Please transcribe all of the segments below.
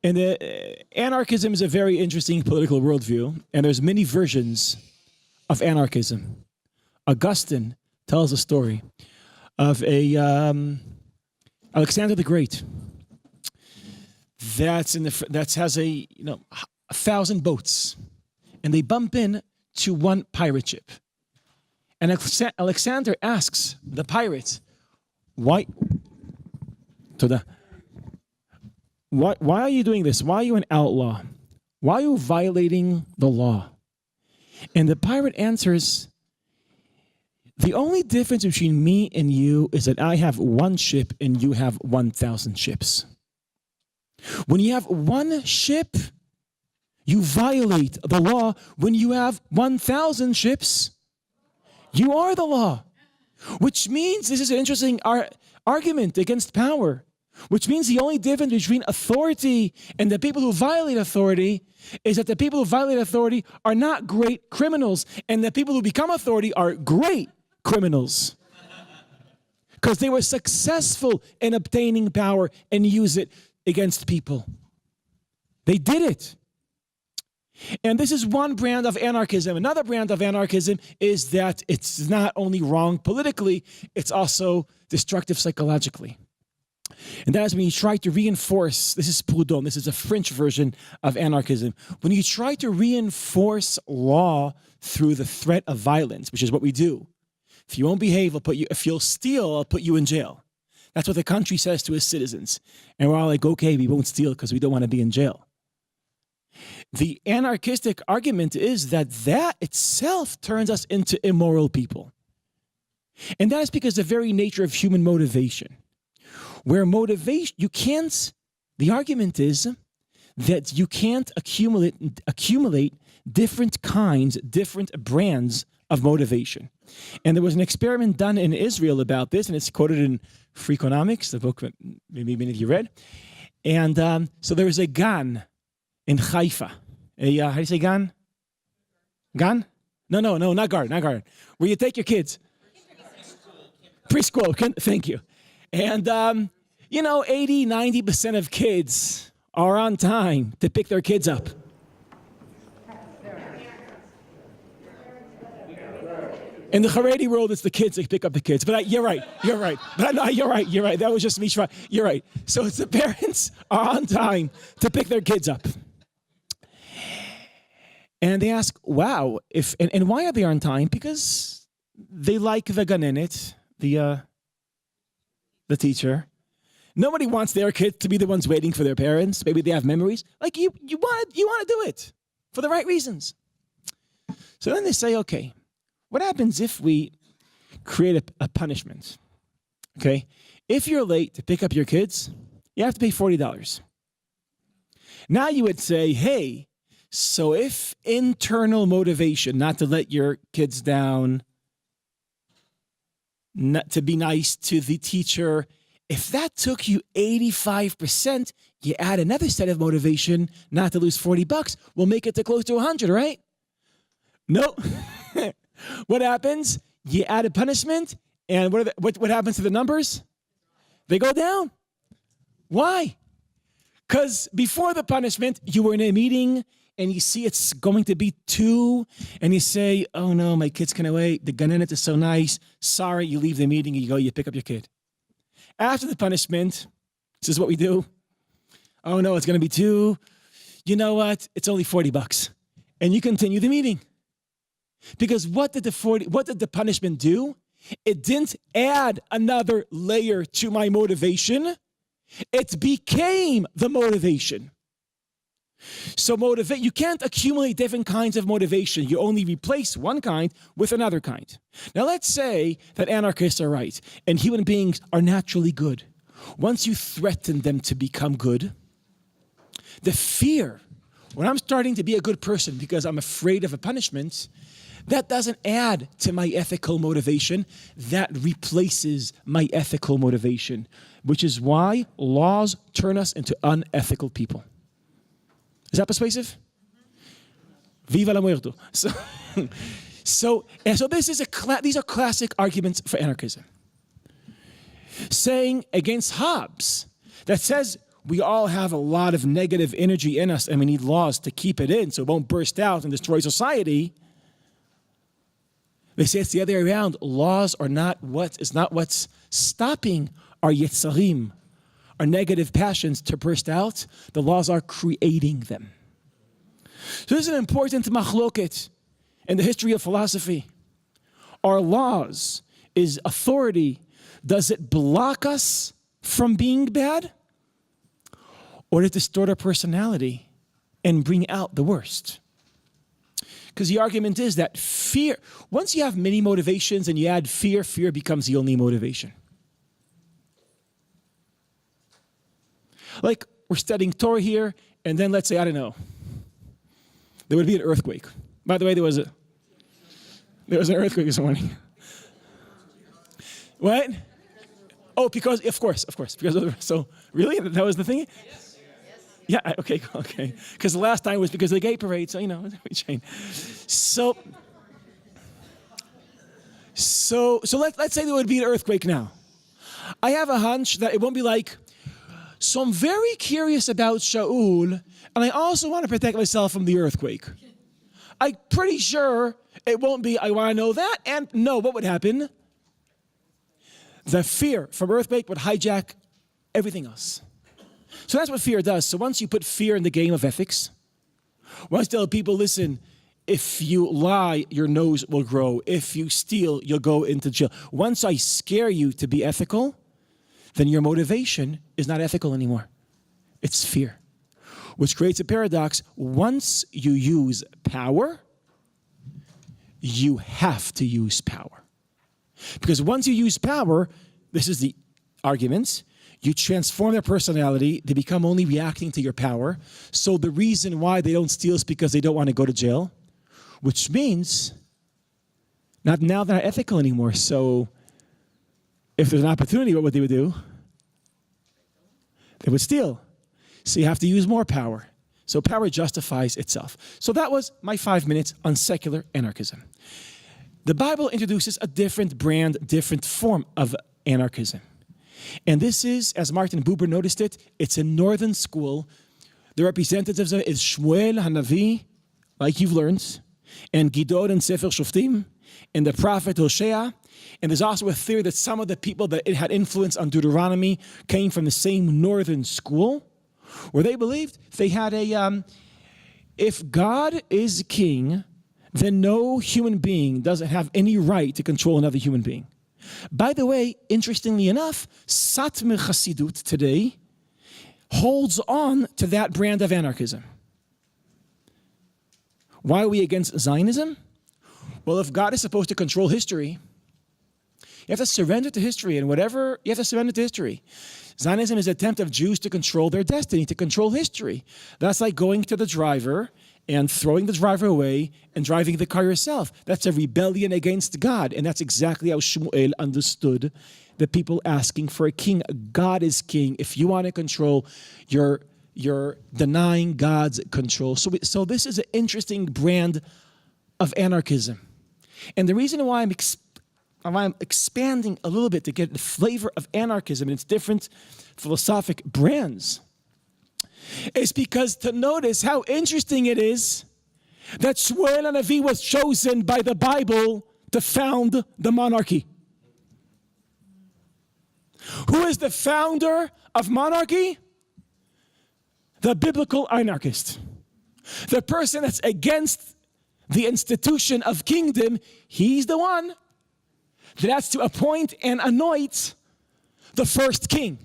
And anarchism is a very interesting political worldview, and there's many versions of anarchism. Augustine tells a story of Alexander the Great that has 1,000 boats, and they bump in to one pirate ship. And Alexander asks the pirate, why are you doing this? Why are you an outlaw? Why are you violating the law? And the pirate answers, the only difference between me and you is that I have one ship and you have 1,000 ships. When you have one ship, you violate the law. When you have 1,000 ships, you are the law. Which means, this is an interesting argument against power, which means the only difference between authority and the people who violate authority is that the people who violate authority are not great criminals, and the people who become authority are great criminals. Because they were successful in obtaining power and use it against people. They did it. And this is one brand of anarchism. Another brand of anarchism is that it's not only wrong politically, it's also destructive psychologically. And that is when you try to reinforce, this is Proudhon, this is a French version of anarchism. When you try to reinforce law through the threat of violence, which is what we do. If you won't behave, if you'll steal, I'll put you in jail. That's what the country says to its citizens. And we're all like, okay, we won't steal because we don't want to be in jail. The anarchistic argument is that itself turns us into immoral people. And that is because the very nature of human motivation. Where motivation, the argument is that you can't accumulate different brands of motivation. And there was an experiment done in Israel about this, and it's quoted in Freakonomics, the book that maybe many of you read. And so there was a gan in Haifa. How do you say gan? Gan? No, not garden. Where you take your kids. Preschool, thank you. And, 80-90% of kids are on time to pick their kids up. In the Haredi world, it's the kids that pick up the kids. But you're right. But you're right. That was just me. You're right. So it's the parents are on time to pick their kids up. And they ask, wow, and why are they on time? Because they like the ganenet, the teacher. Nobody wants their kids to be the ones waiting for their parents. Maybe they have memories. Like you want to do it for the right reasons. So then they say, okay, what happens if we create a punishment? Okay, if you're late to pick up your kids, you have to pay $40. Now you would say, hey, so if internal motivation, not to let your kids down, not to be nice to the teacher, if that took you 85%, you add another set of motivation not to lose $40, we'll make it to close to 100, right? No. What happens? You add a punishment, and what happens to the numbers? They go down. Why? Because before the punishment, you were in a meeting, and you see it's going to be 2, and you say, oh no, my kid's gonna wait. The ganenet is so nice. Sorry, you leave the meeting, you pick up your kid. After the punishment, this is what we do. Oh no, it's gonna be 2. You know what? It's only $40. And you continue the meeting. Because what did the punishment do? It didn't add another layer to my motivation. It became the motivation. So you can't accumulate different kinds of motivation. You only replace one kind with another kind. Now let's say that anarchists are right and human beings are naturally good. Once you threaten them to become good, the fear, when I'm starting to be a good person because I'm afraid of a punishment, that doesn't add to my ethical motivation. That replaces my ethical motivation, which is why laws turn us into unethical people. Is that persuasive? Viva la muerto. So these are classic arguments for anarchism. Saying against Hobbes that says we all have a lot of negative energy in us, and we need laws to keep it in so it won't burst out and destroy society. They say it's the other way around. Laws are not what's stopping our yetzarim, our negative passions to burst out. The laws are creating them. So this is an important machloket in the history of philosophy. Our laws is authority. Does it block us from being bad? Or does it distort our personality and bring out the worst? Because the argument is that fear, once you have many motivations and you add fear, fear becomes the only motivation. Like we're studying Torah here, and then let's say, I don't know, there would be an earthquake. By the way, there was an earthquake this morning. What? Oh, because, of course. So, really? That was the thing? Yes. Yeah, okay. Because the last time was because of the gay parade, so, we changed. So let's say there would be an earthquake now. I have a hunch that it won't be like, so I'm very curious about Shaul, and I also want to protect myself from the earthquake. I'm pretty sure it won't be, I want to know that, and no, what would happen? The fear from earthquake would hijack everything else. So that's what fear does. So once you put fear in the game of ethics, once you tell people, listen, if you lie, your nose will grow. If you steal, you'll go into jail. Once I scare you to be ethical, then your motivation is not ethical anymore. It's fear, which creates a paradox. Once you use power, you have to use power. Because once you use power, this is the argument, you transform their personality. They become only reacting to your power. So the reason why they don't steal is because they don't want to go to jail, which means now they're not ethical anymore. So if there's an opportunity, what would they do? They would steal. So you have to use more power. So power justifies itself. So that was my 5 minutes on secular anarchism. The Bible introduces a different brand, different form of anarchism. And this is, as Martin Buber noticed it, it's a northern school. The representatives of it is Shmuel Hanavi, like you've learned, and Gidon and Sefer Shoftim, and the prophet Hosea. And there's also a theory that some of the people that it had influence on Deuteronomy came from the same northern school, where they believed they had if God is king, then no human being doesn't have any right to control another human being. By the way, interestingly enough, Satmar Chassidut today holds on to that brand of anarchism. Why are we against Zionism? Well, if God is supposed to control history, you have to surrender to history, and whatever, you have to surrender to history. Zionism is an attempt of Jews to control their destiny, to control history. That's like going to the driver and throwing the driver away and driving the car yourself. That's a rebellion against God, and that's exactly how Shmuel understood the people asking for a king. God is king. If you want to control, you're denying God's control. So this is an interesting brand of anarchism. And the reason why I'm expanding a little bit to get the flavor of anarchism and its different philosophic brands is because to notice how interesting it is that Shmuel Hanavi was chosen by the Bible to found the monarchy. Who is the founder of monarchy? The biblical anarchist. The person that's against the institution of kingdom, he's the one that's to appoint and anoint the first king.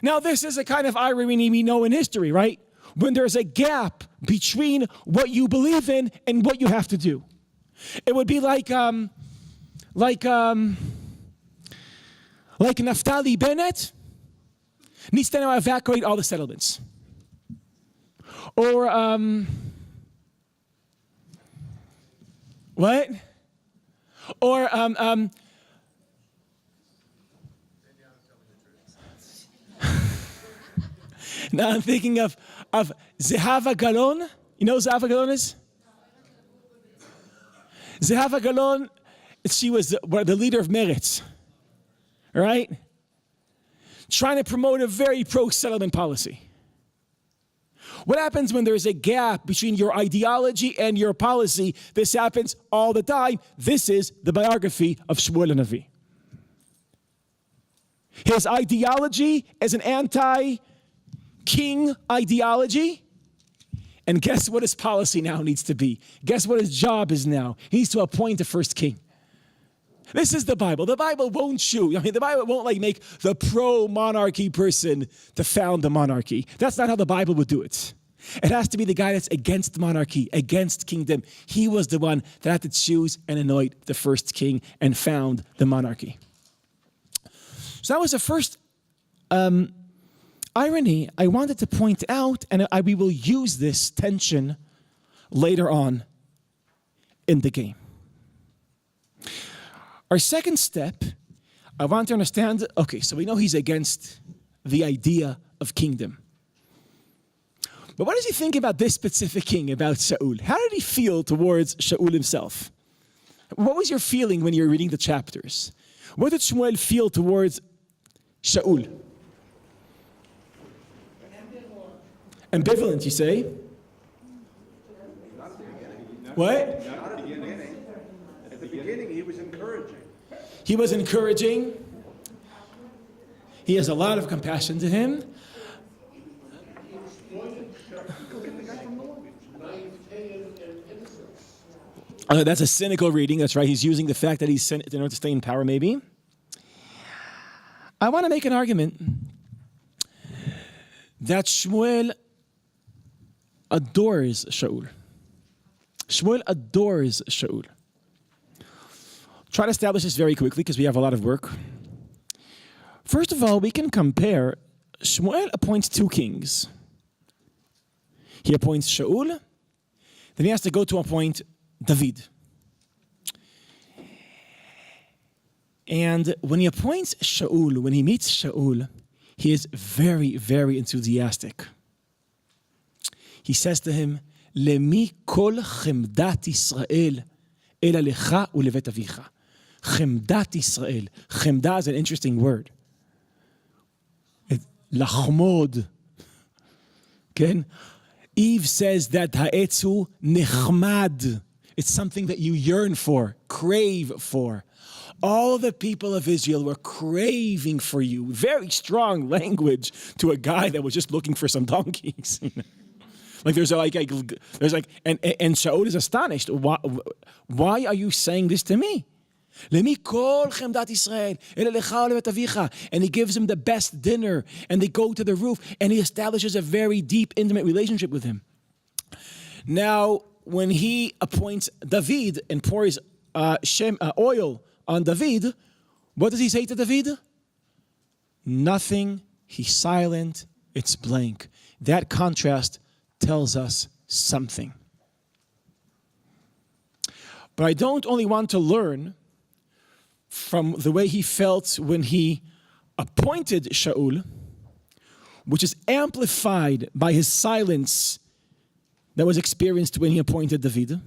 Now, this is a kind of irony we know in history, right? When there's a gap between what you believe in and what you have to do. It would be like Naftali Bennett needs to now evacuate all the settlements. Or, what? Or, now I'm thinking of Zehava Galon. You know who Zehava Galon is? Zehava Galon, she was the leader of Eretz. Right? trying to promote a very pro-settlement policy. What happens when there's a gap between your ideology and your policy? This happens all the time. This is the biography of Shmuel HaNavi. His ideology is an anti-king ideology. And guess what his policy now needs to be? Guess what his job is now? He needs to appoint a first king. This is the Bible. The Bible won't shoot. I mean, the Bible won't make the pro-monarchy person to found the monarchy. That's not how the Bible would do it. It has to be the guy that's against monarchy, against kingdom. He was the one that had to choose and anoint the first king and found the monarchy. So that was the first irony I wanted to point out, and we will use this tension later on in the game. Our second step, I want to understand, okay, so we know he's against the idea of kingdom. But what does he think about this specific king, about Shaul? How did he feel towards Shaul himself? What was your feeling when you were reading the chapters? What did Shmuel feel towards Shaul? Ambivalent, you say? What? Not at the beginning. At the beginning, he was encouraging. He was encouraging. He has a lot of compassion to him. That's a cynical reading. That's right. He's using the fact that he's sent in order to stay in power, maybe. I want to make an argument that Shmuel adores Shaul. Shmuel adores Shaul. Try to establish this very quickly because we have a lot of work. First of all, we can compare. Shmuel appoints two kings. He appoints Shaul, then he has to go to appoint David. And when he appoints Shaul, when he meets Shaul, he is very, very enthusiastic. He says to him, "Lemi kol chemdat Yisrael ela lecha ulevet avicha." Chemdat Yisrael. Chemda is an interesting word. Lachmod. Okay? Eve says that ha'etzu nechmad. It's something that you yearn for, crave for. All the people of Israel were craving for you. Very strong language to a guy that was just looking for some donkeys. And Shaul is astonished. Why are you saying this to me? And he gives him the best dinner, and they go to the roof, and he establishes a very deep, intimate relationship with him. Now, when he appoints David and pours oil on David, what does he say to David? Nothing. He's silent. It's blank. That contrast tells us something. But I don't only want to learn from the way he felt when he appointed Shaul, which is amplified by his silence that was experienced when he appointed David.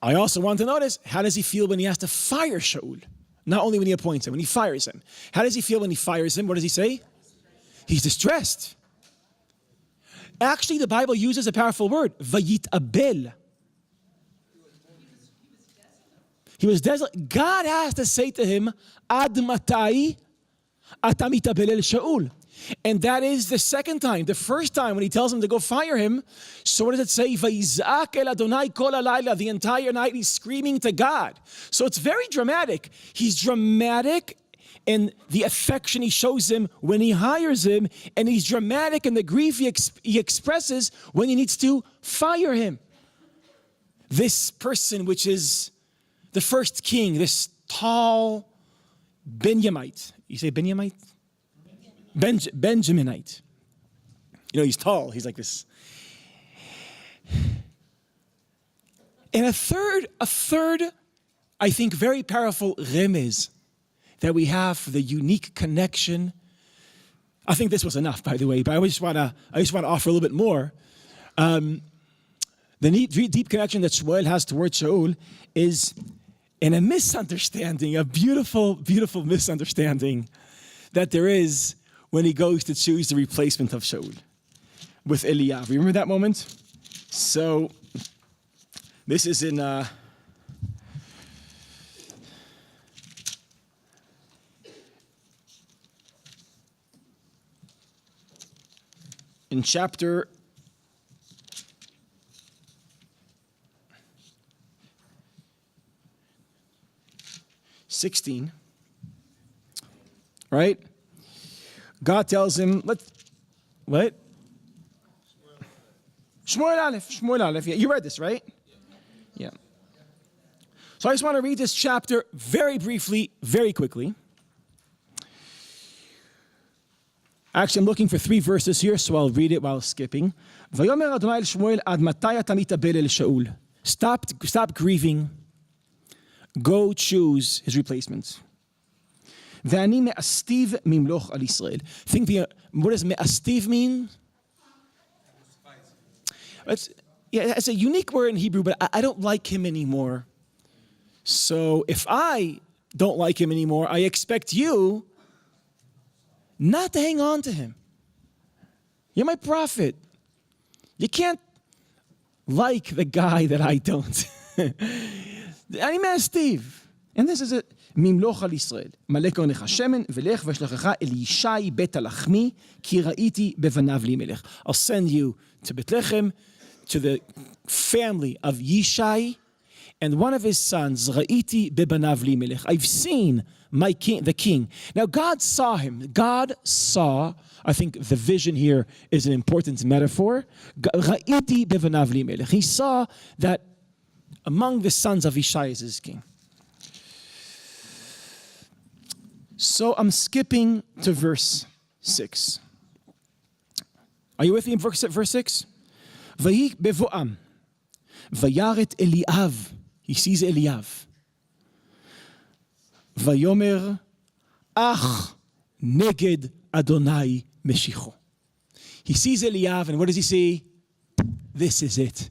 I also want to notice, how does he feel when he has to fire Shaul? Not only when he appoints him, when he fires him. How does he feel when he fires him? What does he say? He's distressed. Actually, the Bible uses a powerful word, vayitabel. He was desolate. God has to say to him, Ad matai ata mitabel el Shaul. And that is the second time. The first time when he tells him to go fire him, so what does it say? Vayizak el Adonai kol halayla. The entire night he's screaming to God. So it's very dramatic. He's dramatic in the affection he shows him when he hires him, and he's dramatic in the grief he expresses when he needs to fire him. This person, which is the first king, this tall Benjamite. You say Benjamite? Benjaminite. You know, he's tall. He's like this. And a third, I think, very powerful remez that we have for the unique connection. I think this was enough, by the way, but I just want to offer a little bit more. The deep connection that Shmuel has towards Shaul is in a misunderstanding, a beautiful, beautiful misunderstanding that there is when he goes to choose the replacement of Shaul with Eliyav. Remember that moment? So this is in chapter 16, right? God tells him, what? Shmuel Aleph. Yeah, you read this, right? Yeah. So I just want to read this chapter very briefly, very quickly. Actually, I'm looking for 3 verses here, so I'll read it while skipping. Vayomer Adonai el Shmuel ad matay ata mitabel el Shaul. Stop grieving. Go choose his replacement. Ve'ani me'astiv mimloch al Yisrael. What does me'astiv mean? It's a unique word in Hebrew, but I don't like him anymore. So if I don't like him anymore, I expect you not to hang on to him. You're my prophet. You can't like the guy that I don't. אני מהסתיו. And this is it. ממלוך על ישראל. מלא כהנך שמן, ולך ואשלחך אל ישי בית הלחמי, כי ראיתי בבניו לי מלך. I'll send you to Bethlehem, to the family of Yishai, and one of his sons, ראיתי בבניו לי מלך. I've seen my king, the king. Now God saw him. God saw, I think the vision here is an important metaphor. ראיתי בבניו לי מלך. He saw that among the sons of Yishai is his king. So I'm skipping to verse 6. Are you with me in verse 6? ויהי בבואם, וירא את אליאב. He sees Eliyav. ויאמר, אך נגד אדוני משיחו. He sees Eliyav, and what does he see? This is it.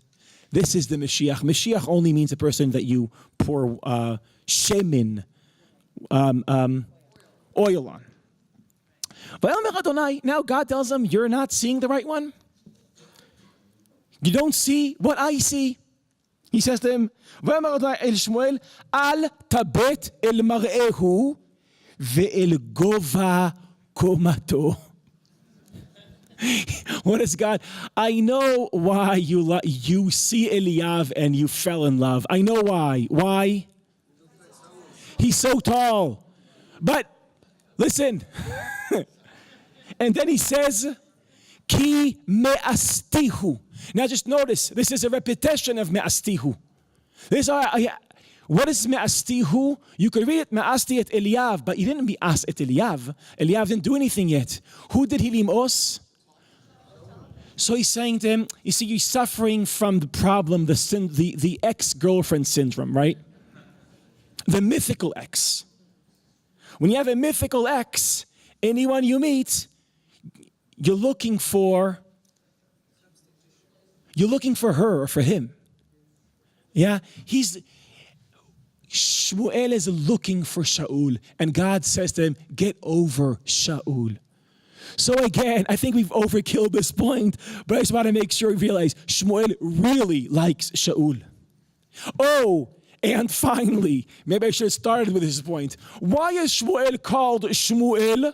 This is the Mashiach. Mashiach only means a person that you pour shemin, oil on. ויאמר אדוני, now God tells him, you're not seeing the right one. You don't see what I see. He says to him, ויאמר אדוני אל שמואל, אל תבט אל מראהו ואל גובה קומתו. What is God? I know why you see Eliyav and you fell in love. I know why. Why? He's so tall. But listen. And then he says, Ki me'astihu. Now just notice, this is a repetition of me'astihu. What is me'astihu? You could read it me'asti et Eliyav, but you didn't me'as et Eliyav. Eliyav didn't do anything yet. Who did he limos? So he's saying to him, you see, you're suffering from the problem, the ex-girlfriend syndrome, right? The mythical ex. When you have a mythical ex, anyone you meet, you're looking for her or for him. Yeah? Shmuel is looking for Shaul, and God says to him, get over Shaul. So again, I think we've overkilled this point, but I just want to make sure we realize Shmuel really likes Shaul. Oh, and finally, maybe I should have started with this point. Why is Shmuel called Shmuel?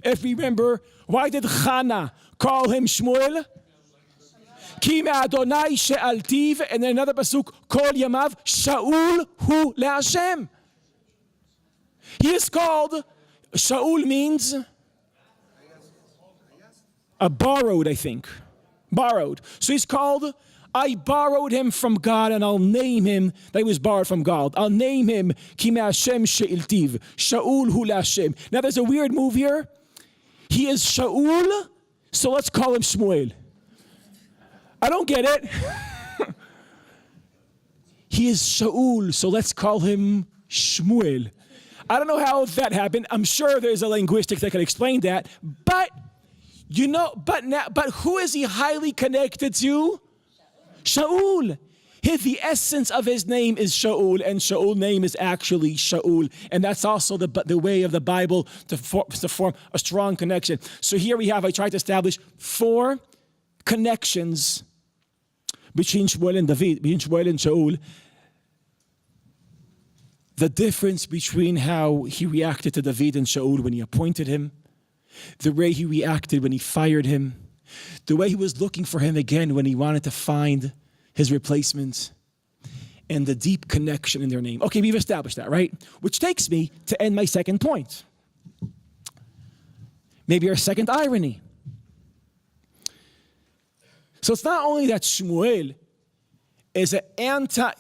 If we remember, why did Chana call him Shmuel? Ki me'Adonai she'altiv, and then another pasuk, Kol yamav, Shaul hu le'Hashem. He is called, Shaul means borrowed, I think. Borrowed. So he's called, I borrowed him from God, and I'll name him that he was borrowed from God. I'll name him Ki me'Hashem she'iltiv, Shaul hu le'Hashem. Now there's a weird move here. He is Shaul, so let's call him Shmuel. I don't get it. He is Shaul, so let's call him Shmuel. I don't know how that happened. I'm sure there's a linguistic that can explain that. But but who is he highly connected to? Shaul. the essence of his name is Shaul, and Shaul's name is actually Shaul. And that's also the way of the Bible to form a strong connection. So here we have, I tried to establish 4 connections between Shmuel and David, between Shmuel and Shaul. The difference between how he reacted to David and Shaul when he appointed him, the way he reacted when he fired him, the way he was looking for him again when he wanted to find his replacement, and the deep connection in their name. Okay, we've established that, right? Which takes me to end my second point. Maybe our second irony. So it's not only that Shmuel is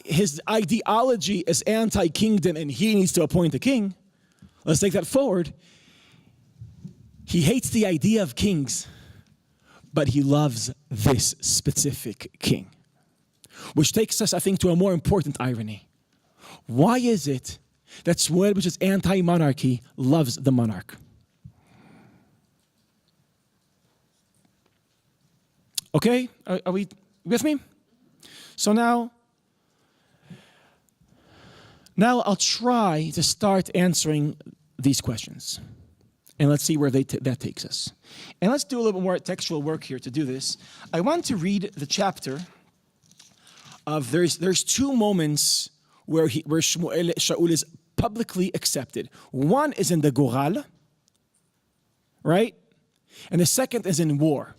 his ideology is anti-kingdom and he needs to appoint a king. Let's take that forward. He hates the idea of kings, but he loves this specific king. Which takes us, I think, to a more important irony. Why is it that Shmuel, which is anti-monarchy, loves the monarch? Okay, are we with me? So now I'll try to start answering these questions. And let's see where that takes us. And let's do a little bit more textual work here to do this. I want to read the chapter of, there's 2 moments where Shaul is publicly accepted. One is in the Goral, right? And the second is in war.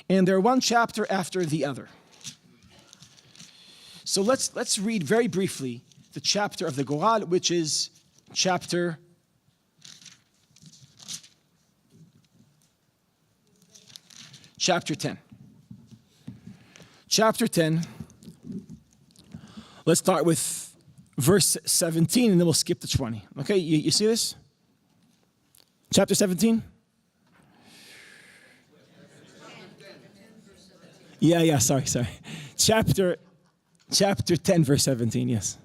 And they're one chapter after the other. So let's read very briefly the chapter of the Goral, which is chapter 10. Chapter 10. Let's start with verse 17 and then we'll skip to 20. Okay, you see this? Chapter 17? Yeah, sorry. Chapter 10, verse 17, yes.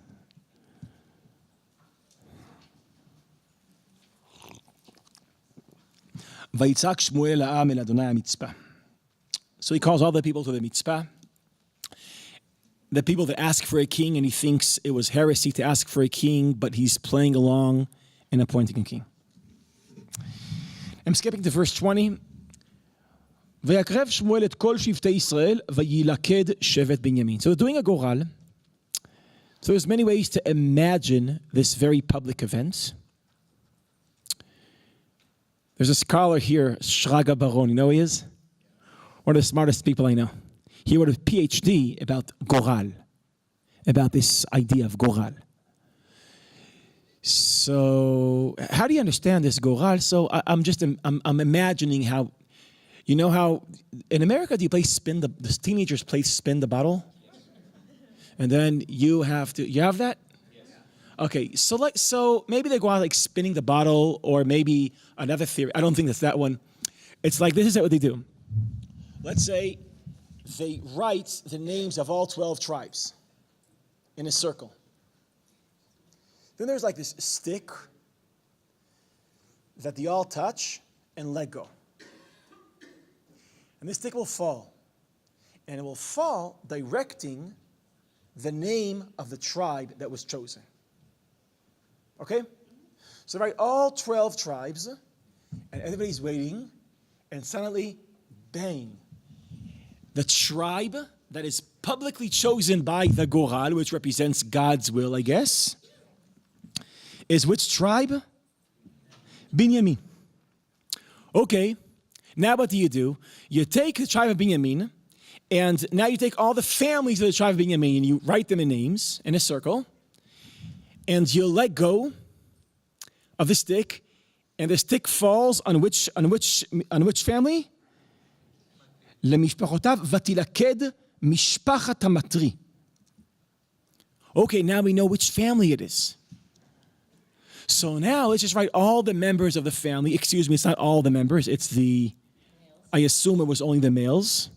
ויצעק שמואל העם אל אדוני המצפה. So he calls all the people to the mitzvah. The people that ask for a king, and he thinks it was heresy to ask for a king, but he's playing along and appointing a king. I'm skipping to verse 20. ויקרב שמואל את כל שבטי ישראל, וילכד שבט בנימין. So doing a goral. So there's many ways to imagine this very public event. There's a scholar here, Shraga Baron. You know who he is? One of the smartest people I know. He wrote a PhD about goral, about this idea of goral. So how do you understand this goral? So I'm imagining how, you know how in America do you play the teenagers play spin the bottle? And then you have that? Okay, so maybe they go out like spinning the bottle, or maybe another theory. I don't think that's that one. It's like, this is what they do. Let's say they write the names of all 12 tribes in a circle. Then there's like this stick that they all touch and let go. And this stick will fall. And it will fall directing the name of the tribe that was chosen. Okay? So write all 12 tribes, and everybody's waiting, and suddenly, bang. The tribe that is publicly chosen by the Goral, which represents God's will, I guess, is which tribe? Binyamin. Okay, now what do? You take the tribe of Binyamin, and now you take all the families of the tribe of Binyamin, and you write them in names in a circle, and you let go of the stick, and the stick falls on which family? למשפחותיו ותלכד משפחת המטרי. Okay, now we know which family it is. So now let's just write all the members of the family. Excuse me, it's not all the members. I assume it was only the males.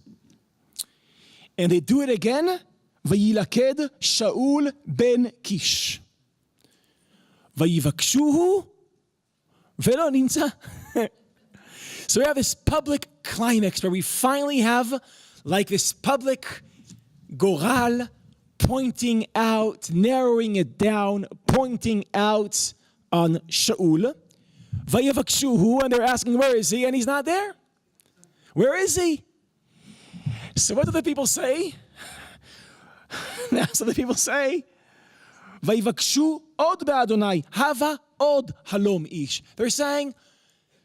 And they do it again. וילכד שאול בן קיש. ויבקשוהו ולא נמצא. So we have this public climax where we finally have like this public Goral pointing out, narrowing it down, pointing out on Shaul. Vayavakshuhu, and they're asking, where is he? And he's not there. Where is he? So what do the people say? So the people say, Vayvakshu od be'Adonai, hava od halom ish. They're saying,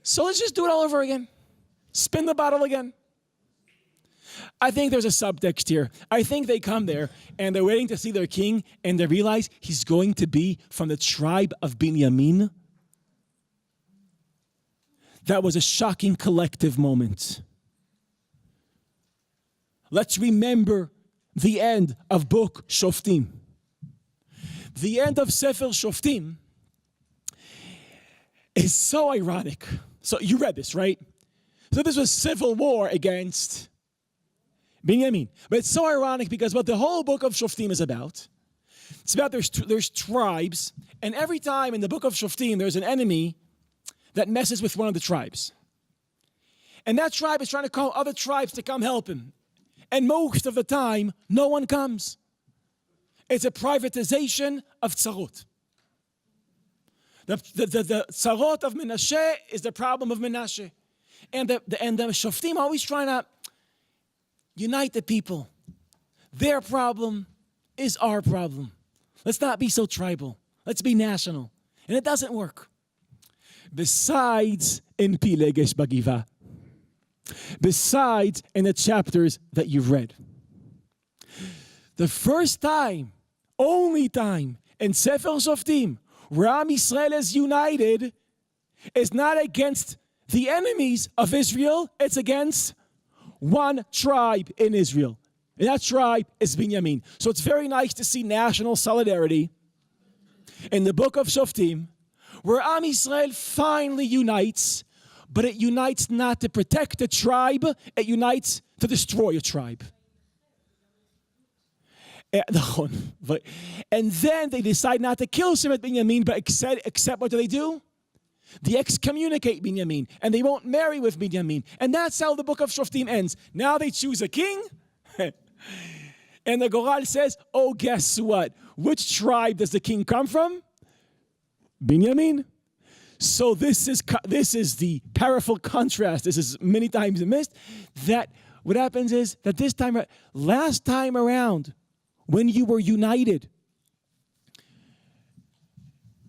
so let's just do it all over again. Spin the bottle again. I think there's a subtext here. I think they come there and they're waiting to see their king and they realize he's going to be from the tribe of Binyamin. That was a shocking collective moment. Let's remember the end of Book Shoftim. The end of Sefer Shoftim is so ironic. So you read this, right? So this was civil war against Binyamin. But it's so ironic because what the whole book of Shoftim is about, it's about there's tribes, and every time in the book of Shoftim there's an enemy that messes with one of the tribes. And that tribe is trying to call other tribes to come help him. And most of the time, no one comes. It's a privatization of tzarot. The tzarot of Menashe is the problem of Menashe. And the Shoftim always trying to unite the people. Their problem is our problem. Let's not be so tribal. Let's be national. And it doesn't work. Besides in Pilegesh Bagiva. Besides in the chapters that you've read. The first time, only time in Sefer Shoftim where Am Yisrael is united is not against the enemies of Israel, it's against one tribe in Israel. And that tribe is Binyamin. So it's very nice to see national solidarity in the book of Shoftim, where Am Yisrael finally unites, but it unites not to protect a tribe, it unites to destroy a tribe. And then they decide not to kill Shevet Binyamin, but except what do? They excommunicate Binyamin, and they won't marry with Binyamin. And that's how the book of Shoftim ends. Now they choose a king, and the Goral says, oh, guess what? Which tribe does the king come from? Binyamin. So this is the powerful contrast. This is many times missed. That what happens is that last time around, when you were united,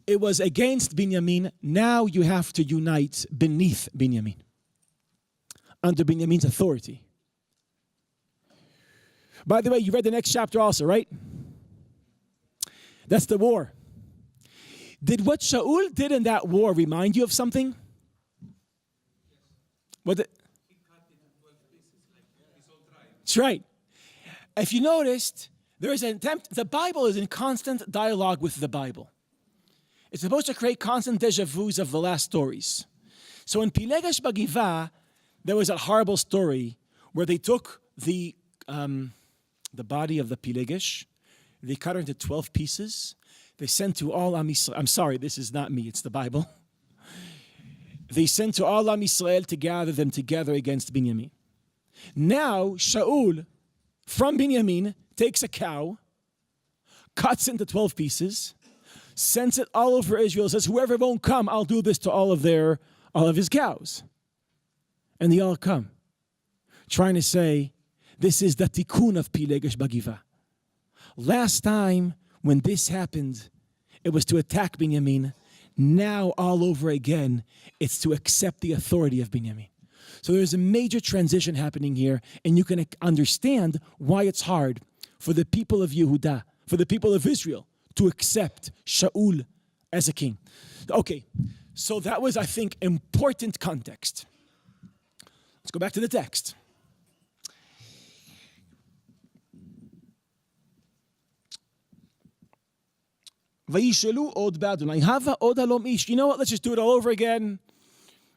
it was against Binyamin. Now you have to unite beneath Binyamin, under Binyamin's authority. By the way, you read the next chapter also, right? That's the war. Did what Shaul did in that war remind you of something? That's right. If you noticed, there is an attempt, the Bible is in constant dialogue with the Bible. It's supposed to create constant deja vus of the last stories. So in Pilegesh Bagiva, there was a horrible story where they took the body of the Pilegesh, they cut her into 12 pieces. They sent to all Am Yisrael. I'm sorry, this is not me, it's the Bible. They sent to all Am Yisrael to gather them together against Binyamin. Now, Shaul, from Binyamin, takes a cow, cuts into 12 pieces, sends it all over Israel, says, whoever won't come, I'll do this to all of his cows. And they all come, trying to say, this is the tikkun of Pilegesh Bagiva. Last time, when this happened, it was to attack Binyamin. Now, all over again, it's to accept the authority of Binyamin. So there's a major transition happening here, and you can understand why it's hard for the people of Yehuda, for the people of Israel, to accept Shaul as a king. Okay, so that was, I think, important context. Let's go back to the text. Vayishalu od be'Adonai, hava od halom ish. You know what? Let's just do it all over again.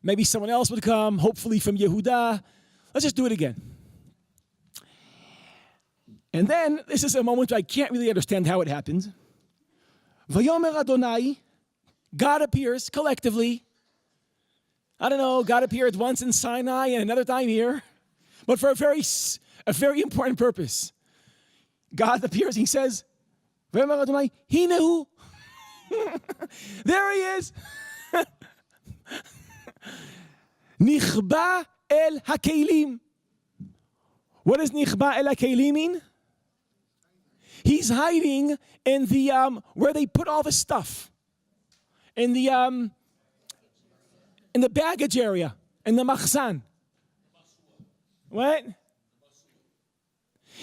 Maybe someone else would come, hopefully from Yehuda. Let's just do it again. And then, this is a moment I can't really understand how it happened. Vayomer Adonai, God appears collectively. I don't know, God appeared once in Sinai and another time here. But for a very important purpose. God appears, he says, "Ve'emar Adonai, hine hu." There he is. Nichba el hakelim. What does nichba el hakelim mean? He's hiding in the where they put all the stuff. In the baggage area, in the machzan. What?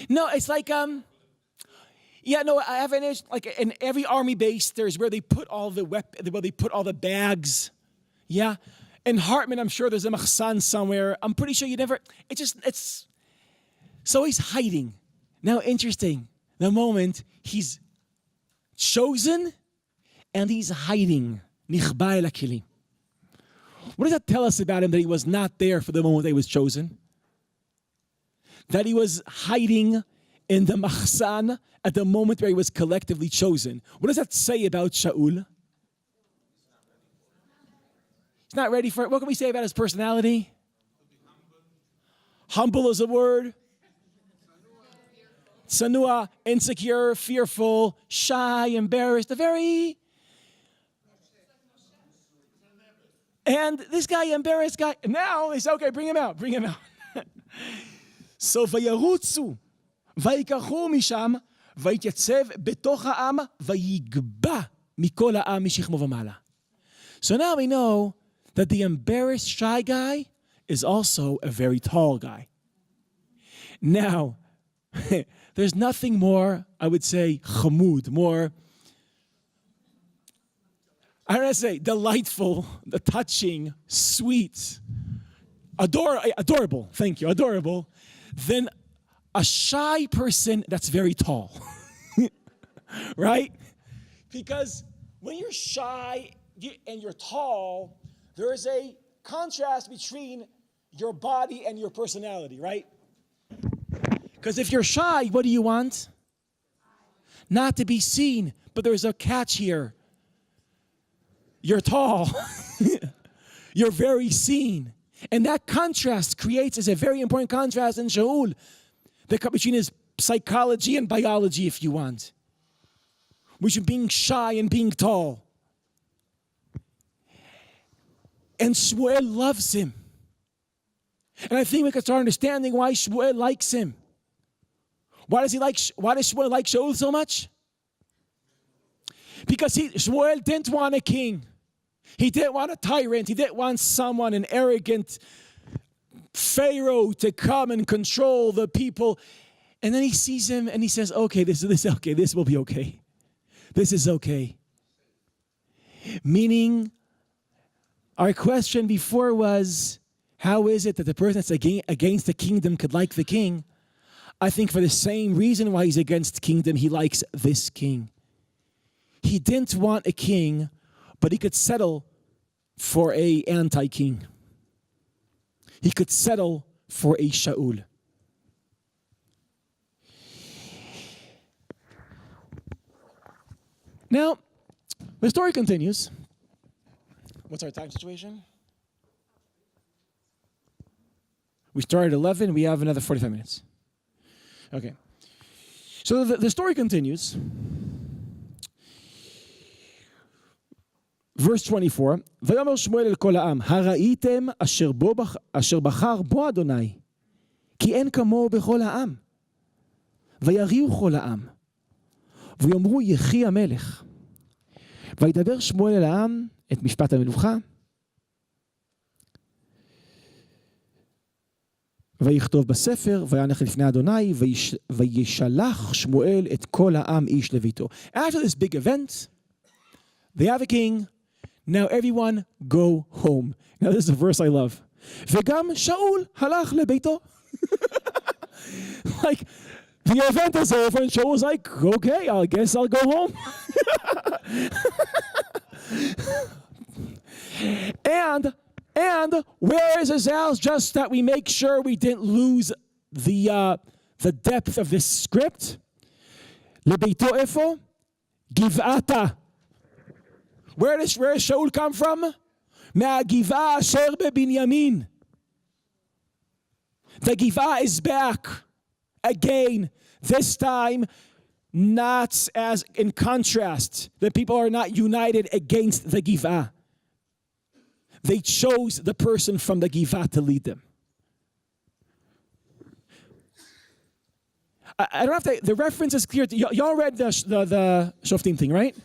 No, it's like I have an issue, like in every army base, there's where they put all the where they put all the bags. Yeah. In Hartman, I'm sure there's a machzan somewhere. I'm pretty sure it's so he's hiding. Now, interesting. The moment he's chosen and he's hiding. Nichba el hakelim. What does that tell us about him, that he was not there for the moment that he was chosen? That he was hiding in the machzan at the moment where he was collectively chosen. What does that say about Shaul? He's not ready for it. What can we say about his personality? Humble is a word. Tsanua, insecure, fearful, shy, embarrassed. And this guy, embarrassed guy, now they say, okay, bring him out. So vayarutzu, vayikachu misham, vayityatzeb betoch ha'am, vayigba mikol ha'am mishchmo v'mala. So now we know that the embarrassed, shy guy is also a very tall guy. Now, there's nothing more, I would say, chamud, more, I don't want to say delightful, the touching, sweet, adorable, thank you, adorable, than a shy person that's very tall. Right? Because when you're shy and you're tall, there is a contrast between your body and your personality, right? Because if you're shy, what do you want? Not to be seen. But there's a catch here. You're tall. You're very seen. And that contrast is a very important contrast in Shaul. Between his psychology and biology, if you want. Between being shy and being tall. And Shmuel loves him. And I think we can start understanding why Shmuel likes him. Why does Shmuel like Shaul so much? Because Shmuel didn't want a king. He didn't want a tyrant. He didn't want someone, an arrogant Pharaoh, to come and control the people. And then he sees him and he says, okay, this will be okay. This is okay. Meaning, our question before was, how is it that the person that's against the kingdom could like the king? I think for the same reason why he's against the kingdom, he likes this king. He didn't want a king, but he could settle for an anti-king. He could settle for a Shaul. Now, the story continues. What's our time situation? We started at 11. We have another 45 minutes. Okay. So the story continues. Verse 24, ויאמר שמואל אל כל העם, הראיתם אשר בחר בו אדוני, כי אין כמוהו בכל העם. ויריעו כל העם, ויאמרו יחי המלך. וידבר שמואל אל העם את משפט המלוכה, ויכתוב בספר, ויענך לפני אדוני, וישלח שמואל את כל העם איש לביתו. After this big event, they have a king. Now everyone go home. Now this is a verse I love. וגם שאול הלך לביתו. Like, the event is over and Shaul was like, okay, I guess I'll go home. And where is his house? Just that we make sure we didn't lose the depth of this script. לביתו איפה? גבעתה. Where does Shaul come from? מהגבעה אשר בבנימין. The Giv'ah is back. Again, this time, not as in contrast. The people are not united against the Giv'ah. They chose the person from the Giv'ah to lead them. I don't have to, the reference is clear. Y'all read the Shoftim thing, right?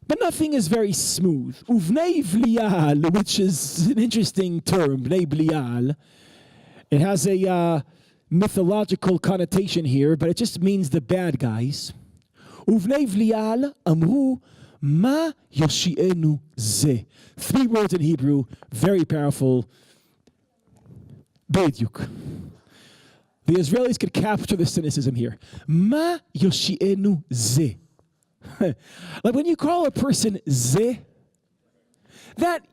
But nothing is very smooth. Uvnei Vlial, which is an interesting term, Bnei Blial. It has a mythological connotation here, but it just means the bad guys. Uvnei Vlial amru ma yoshienu ze. 3 words in Hebrew, very powerful. Bediuk. The Israelis could capture the cynicism here. Ma yoshienu ze. Like when you call a person ze, that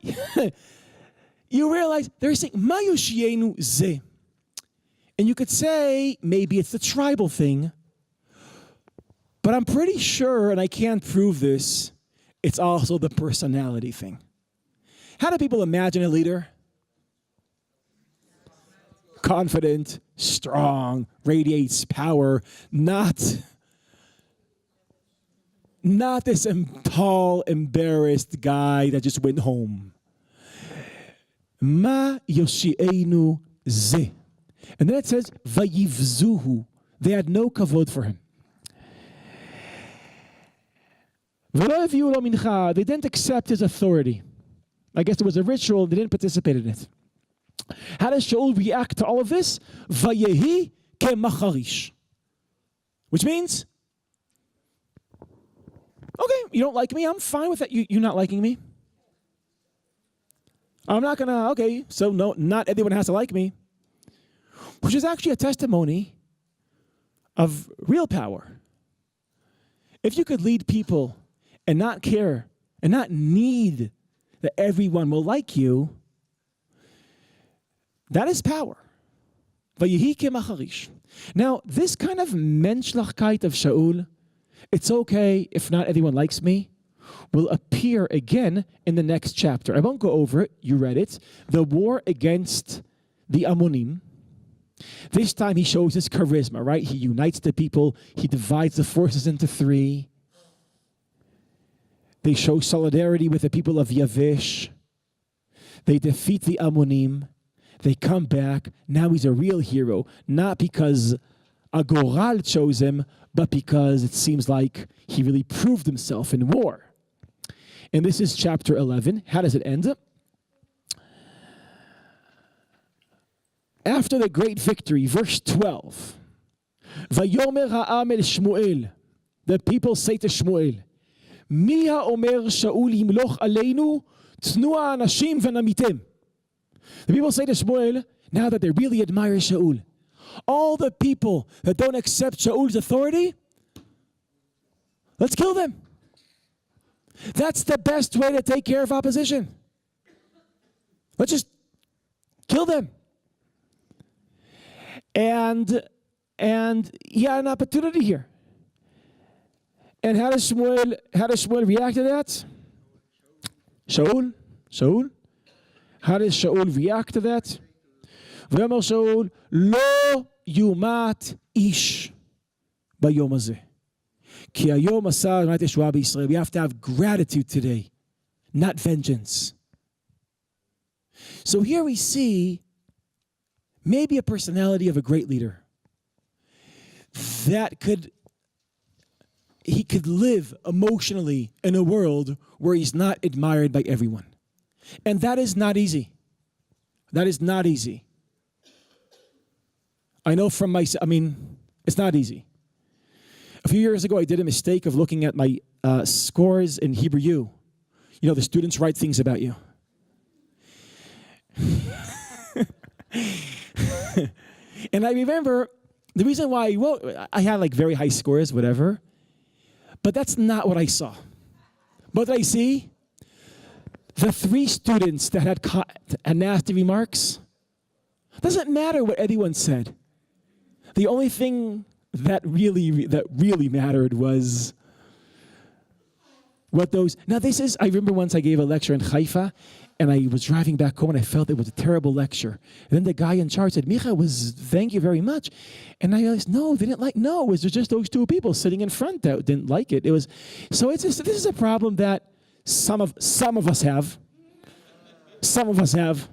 you realize they're saying ma yoshienu ze. And you could say maybe it's the tribal thing, but I'm pretty sure, and I can't prove this, it's also the personality thing. How do people imagine a leader? Confident, strong, radiates power, not this tall, embarrassed guy that just went home. Ma yoshienu ze. And then it says, vayivzuhu. They had no kavod for him. They didn't accept his authority. I guess it was a ritual, they didn't participate in it. How does Shaul react to all of this? Vayehi kemacharish. Which means, okay, you don't like me, I'm fine with that, you not liking me. I'm not gonna, okay, so no, not everyone has to like me. Which is actually a testimony of real power. If you could lead people and not care and not need that everyone will like you, that is power. Now, this kind of menschlichkeit of Shaul, it's okay if not everyone likes me, will appear again in the next chapter. I won't go over it, you read it. The war against the Ammonim. This time he shows his charisma, right? He unites the people. He divides the forces into 3. They show solidarity with the people of Yavish. They defeat the Ammonim. They come back. Now he's a real hero, not because Agoral chose him, but because it seems like he really proved himself in war. And this is chapter 11. How does it end? After the great victory, verse 12, Vayomer ha'am el Shmuel, the people say to Shmuel, Mi ha'omer Shaul yimloch aleinu tnua anashim v'namitem. The people say to Shmuel, now that they really admire Shaul, all the people that don't accept Shaul's authority, let's kill them. That's the best way to take care of opposition. Let's just kill them. And he had an opportunity here. And how does Shmuel react to that? Shaul? How does Shaul react to that? V'yomer Shaul, lo yumat ish bayom hazeh. Ki hayom asa Adonai teshuvah b'Yisrael. We have to have gratitude today, not vengeance. So here we see maybe a personality of a great leader that he could live emotionally in a world where he's not admired by everyone. And that is not easy. That is not easy. I know from it's not easy. A few years ago, I did a mistake of looking at my scores in Hebrew U. You know, the students write things about you. And I remember the reason why I had like very high scores, whatever, but that's not what I saw. What did I see? The 3 students that had nasty remarks. Doesn't matter what anyone said. The only thing that really mattered was what those. Now this is. I remember once I gave a lecture in Haifa, And I was driving back home, and I felt it was a terrible lecture. And then the guy in charge said, Micha, thank you very much. And I realized, it was just those two people sitting in front that didn't like it. This is a problem that some of us have. Some of us have.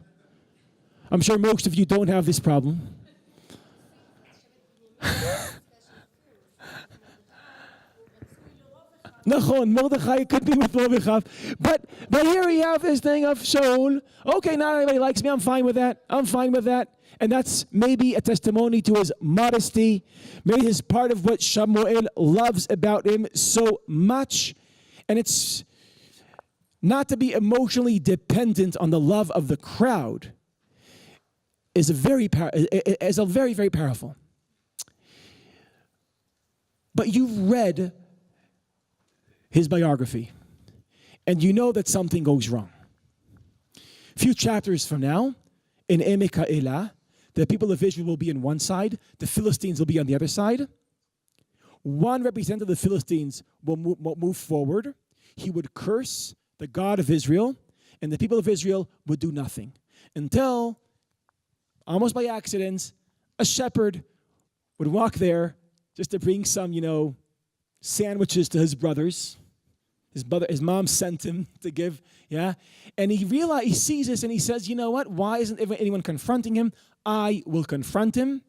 I'm sure most of you don't have this problem. Mordechai could be with Mordechai. But here we have this thing of Shaul. Okay, not everybody likes me. I'm fine with that. And that's maybe a testimony to his modesty. Maybe it's part of what Shamuel loves about him so much. And it's not to be emotionally dependent on the love of the crowd is very, very powerful. But you've read his biography, and you know that something goes wrong. A few chapters from now, in Emek HaElah, the people of Israel will be on one side, the Philistines will be on the other side. One representative of the Philistines will move forward. He would curse the God of Israel, and the people of Israel would do nothing. Until, almost by accident, a shepherd would walk there just to bring some, sandwiches to his brothers. His mom sent him to give, And he sees this and he says, you know what? Why isn't anyone confronting him? I will confront him.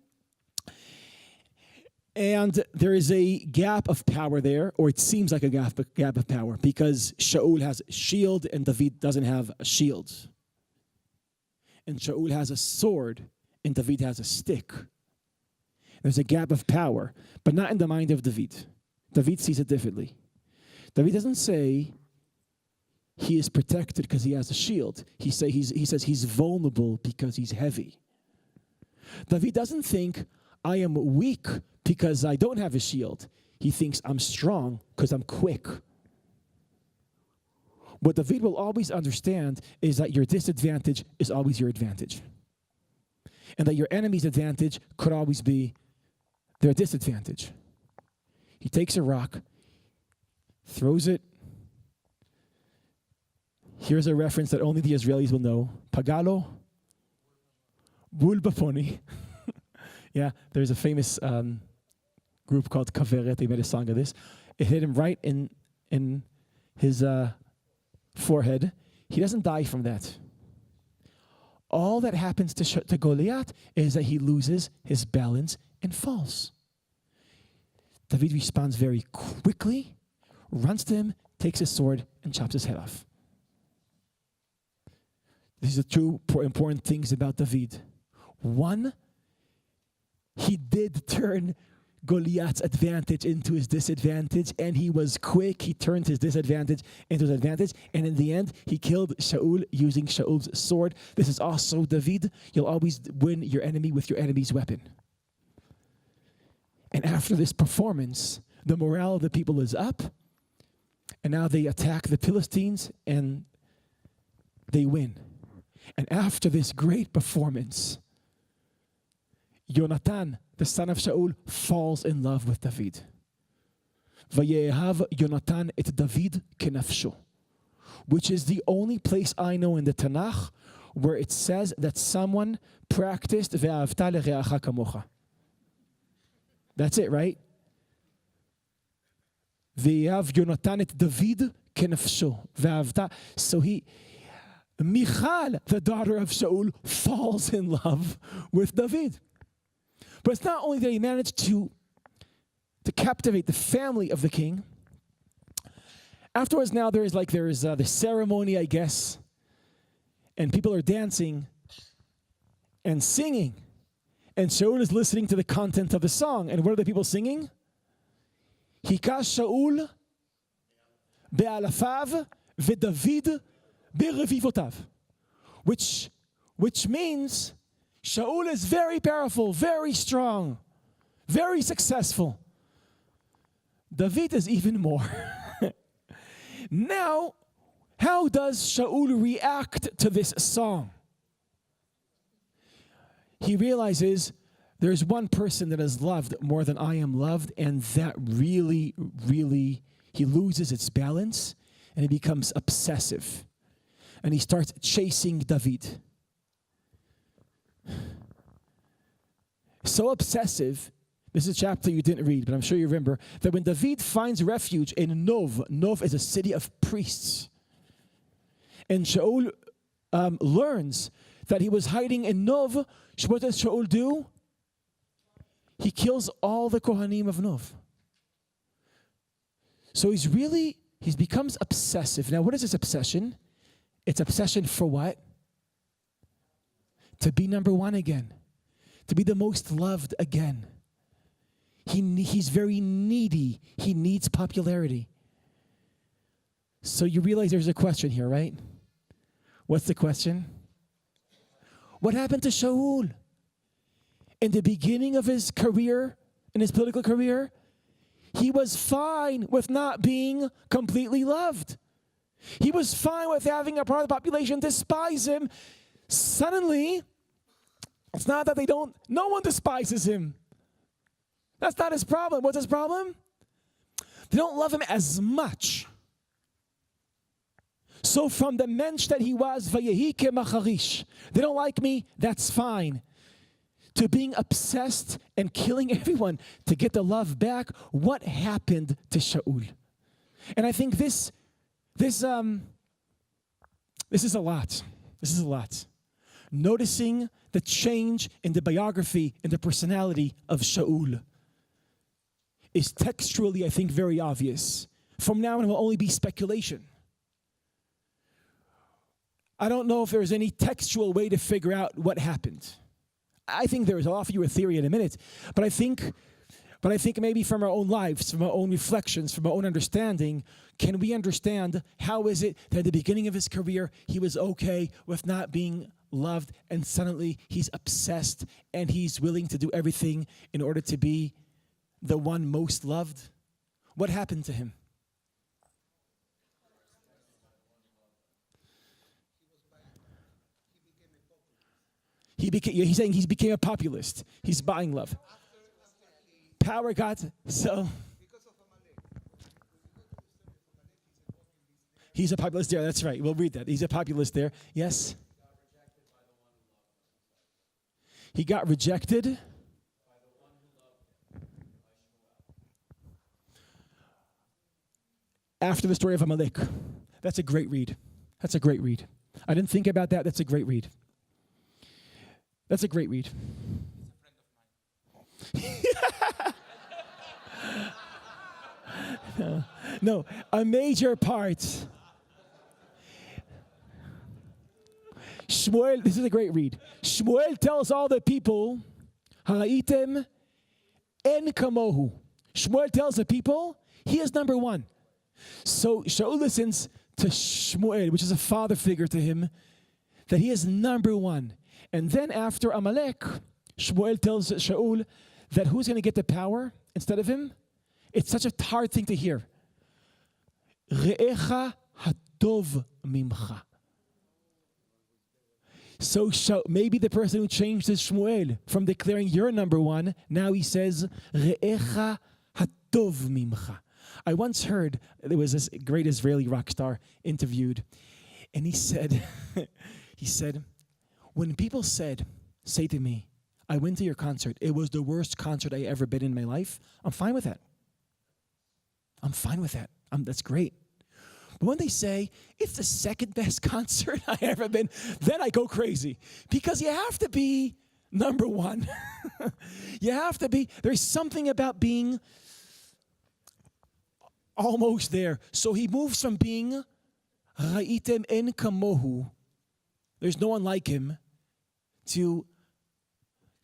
And there is a gap of power there, or it seems like a gap of power, because Shaul has a shield and David doesn't have a shield. And Shaul has a sword and David has a stick. There's a gap of power, but not in the mind of David. David sees it differently. David doesn't say he is protected because he has a shield. He says he's vulnerable because he's heavy. David doesn't think I am weak because I don't have a shield. He thinks I'm strong because I'm quick. What David will always understand is that your disadvantage is always your advantage. And that your enemy's advantage could always be their disadvantage. He takes a rock, throws it. Here's a reference that only the Israelis will know. Pagalo, bul baponi. Yeah, there's a famous group called Kaveret. They made a song of this. It hit him right in his forehead. He doesn't die from that. All that happens to Goliath is that he loses his balance and falls. David responds very quickly, runs to him, takes his sword, and chops his head off. These are two important things about David. One, he did turn Goliath's advantage into his disadvantage, and he was quick. He turned his disadvantage into his advantage, and in the end, he killed Shaul using Shaul's sword. This is also David. You'll always win your enemy with your enemy's weapon. And after this performance, the morale of the people is up, and now they attack the Philistines, and they win. And after this great performance, Yonatan, the son of Shaul, falls in love with David. Vayehav Yonatan et David kenafsho, which is the only place I know in the Tanakh where it says that someone practiced ve'ahavta lereacha kamocha. That's it, right? Vayehav Yonatan et David kenafsho ve'ahavta. So Michal, the daughter of Shaul, falls in love with David. But it's not only that he managed to captivate the family of the king. Afterwards, now there's the ceremony, I guess, and people are dancing and singing. And Shaul is listening to the content of the song. And what are the people singing? Hika Shaul be'alafav ve'David be'revivotav. Which means Shaul is very powerful, very strong, very successful. David is even more. Now, how does Shaul react to this song? He realizes there's one person that is loved more than I am loved, and that really, really, he loses its balance, and it becomes obsessive. and he starts chasing David. So obsessive, this is a chapter you didn't read, but I'm sure you remember, that when David finds refuge in Nov is a city of priests, and Shaul learns that he was hiding in Nov, what does Shaul do? He kills all the Kohanim of Nov. So he becomes obsessive. Now, what is this obsession? It's obsession for what? To be number one again. To be the most loved again. He's very needy. He needs popularity. So you realize there's a question here, right? What's the question? What happened to Shaul? In the beginning of his career, in his political career, he was fine with not being completely loved. He was fine with having a part of the population despise him. Suddenly, it's not that no one despises him. That's not his problem. What's his problem? They don't love him as much. So from the mensch that he was, Vayehi kemacharish, they don't like me, that's fine. To being obsessed and killing everyone to get the love back, what happened to Shaul? And I think this is a lot. This is a lot. Noticing the change in the biography and the personality of Shaul is textually, I think, very obvious. From now on, it will only be speculation. I don't know if there's any textual way to figure out what happened. I think there is. I'll offer you a theory in a minute. But I think maybe from our own lives, from our own reflections, from our own understanding, can we understand how is it that at the beginning of his career, he was okay with not being loved, and suddenly he's obsessed and he's willing to do everything in order to be the one most loved? What happened to him? He's saying he became a populist. He's buying love. Power got so. He's a populist there. That's right. We'll read that. He's a populist there. Yes. He got rejected. After the story of Amalek. That's a great read. That's a great read. I didn't think about that. That's a great read. That's a great read. No, a major part. Shmuel, this is a great read. Shmuel tells all the people, Haraitem en kamohu. Shmuel tells the people, he is number one. So Shaul listens to Shmuel, which is a father figure to him, that he is number one. And then after Amalek, Shmuel tells Shaul that who's going to get the power instead of him? It's such a hard thing to hear. Re'echa hatov mimcha. So maybe the person who changed is Shmuel from declaring you're number one. Now he says, Re'echa hatov mimcha. I once heard, there was this great Israeli rock star interviewed, and he said, when people say to me, I went to your concert, it was the worst concert I ever been in my life, I'm fine with that. I'm fine with that. That's great. But when they say, it's the second best concert I ever been, then I go crazy. Because you have to be number one. You have to be, there's something about being almost there. So he moves from being Ra'item en kamohu, there's no one like him, to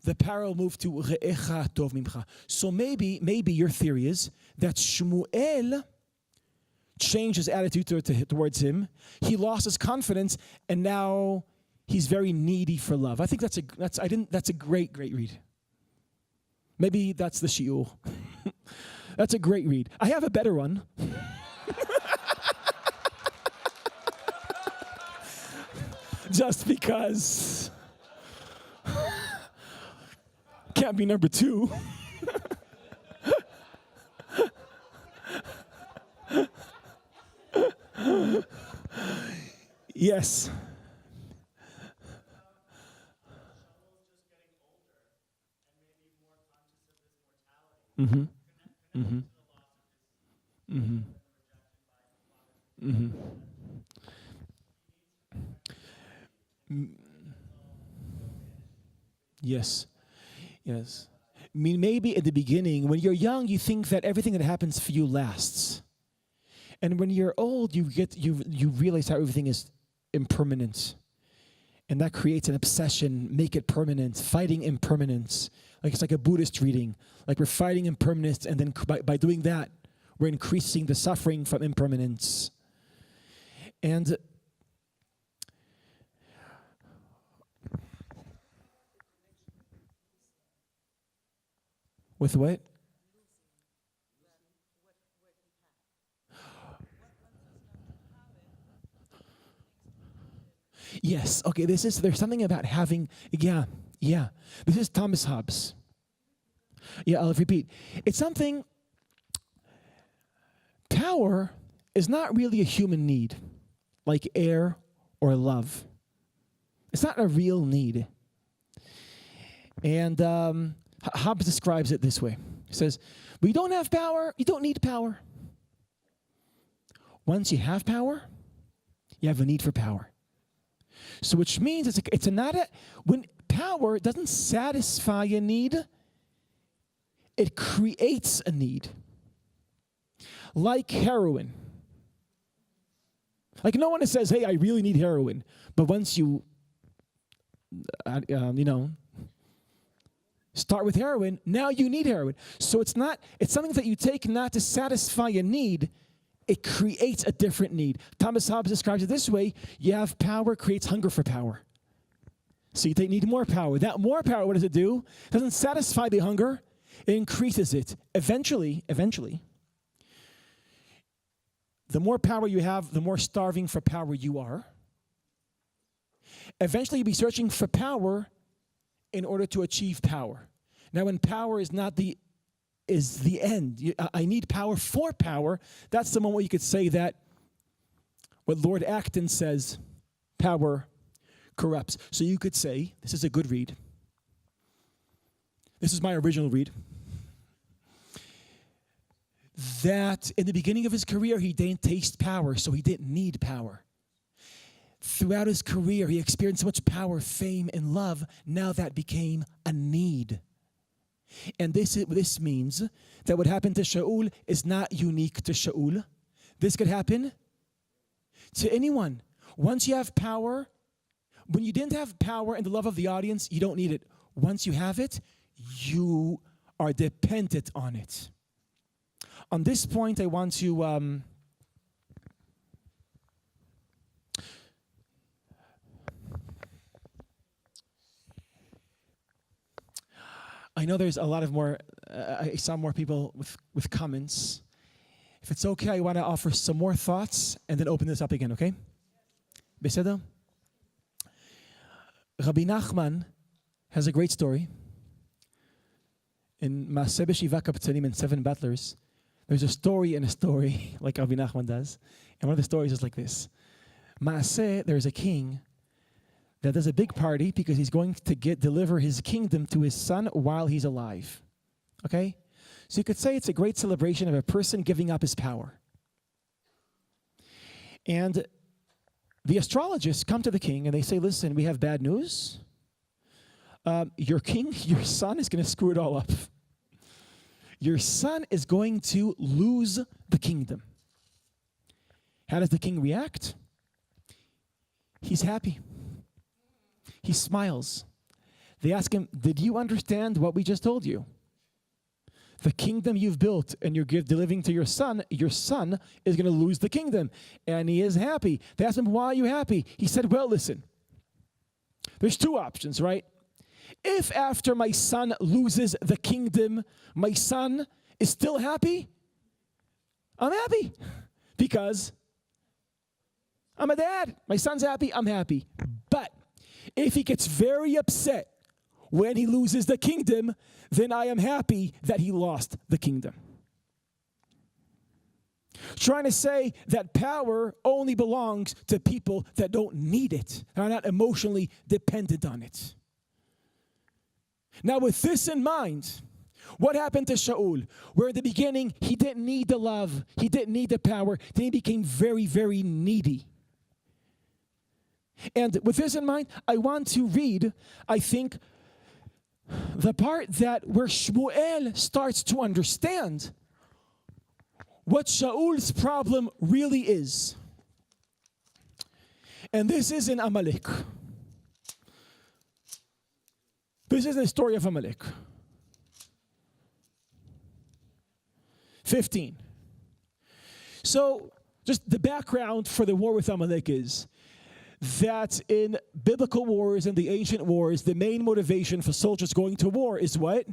the parallel move to Re'echa tov mimcha. So maybe your theory is that Shmuel changed his attitude towards him. He lost his confidence, and now he's very needy for love. I think that's a great read. Maybe that's the shiur. That's a great read. I have a better one. Just because can't be number two. Yes. Mm-hmm. Mm-hmm. Mm-hmm. Mm-hmm. Yes. Yes. I mean, maybe at the beginning, when you're young, you think that everything that happens for you lasts. And when you're old, you realize how everything is impermanent. And that creates an obsession, make it permanent, fighting impermanence. Like it's like a Buddhist reading. Like we're fighting impermanence, and then by doing that, we're increasing the suffering from impermanence. And with what? Yes. Okay. There's something about having. Yeah. This is Thomas Hobbes. Yeah. I'll repeat. It's something. Power is not really a human need, like air or love. It's not a real need. And Hobbes describes it this way. He says, "We don't have power. You don't need power. Once you have power, you have a need for power." So which means when power doesn't satisfy a need, it creates a need. Like heroin. Like no one says, "Hey, I really need heroin." But once you, start with heroin, now you need heroin. So it's something that you take not to satisfy a need. It creates a different need. Thomas Hobbes describes it this way: you have power, creates hunger for power. So you need more power. That more power, what does it do? It doesn't satisfy the hunger, it increases it. Eventually, the more power you have, the more starving for power you are. Eventually you'll be searching for power in order to achieve power. Now when power is the end. I need power for power. That's the moment you could say that what Lord Acton says, power corrupts. So you could say, this is a good read. This is my original read. That in the beginning of his career, he didn't taste power, so he didn't need power. Throughout his career, he experienced so much power, fame, and love. Now that became a need. And this means that what happened to Shaul is not unique to Shaul. This could happen to anyone. Once you have power, when you didn't have power and the love of the audience, you don't need it. Once you have it, you are dependent on it. On this point, I want to I know there's a lot of more, I saw more people with comments. If it's okay, I want to offer some more thoughts and then open this up again, okay? Beseda? Rabbi Nachman has a great story. In Maaseh B'Shiva Kaptanim and Seven Butlers, there's a story in a story, like Rabbi Nachman does. And one of the stories is like this. Maaseh, there's a king that does a big party because he's going to deliver his kingdom to his son while he's alive. Okay? So you could say it's a great celebration of a person giving up his power. And the astrologists come to the king and they say, "Listen, we have bad news. Your son is going to screw it all up. Your son is going to lose the kingdom." How does the king react? He's happy. He smiles. They ask him, "Did you understand what we just told you? The kingdom you've built and you're delivering to your son is going to lose the kingdom." And he is happy. They ask him, "Why are you happy?" He said, "Well, listen, there's two options, right? If after my son loses the kingdom, my son is still happy, I'm happy because I'm a dad. My son's happy, I'm happy. But if he gets very upset when he loses the kingdom, then I am happy that he lost the kingdom." trying to say that power only belongs to people that don't need it, are not emotionally dependent on it. Now, with this in mind, what happened to Shaul? Where in the beginning, he didn't need the love, he didn't need the power, then he became very, very needy. And with this in mind, I want to read, I think, the part that where Shmuel starts to understand what Shaul's problem really is. And this is in Amalek. This is the story of Amalek. 15. So, just the background for the war with Amalek is that in biblical wars and the ancient wars, the main motivation for soldiers going to war is what?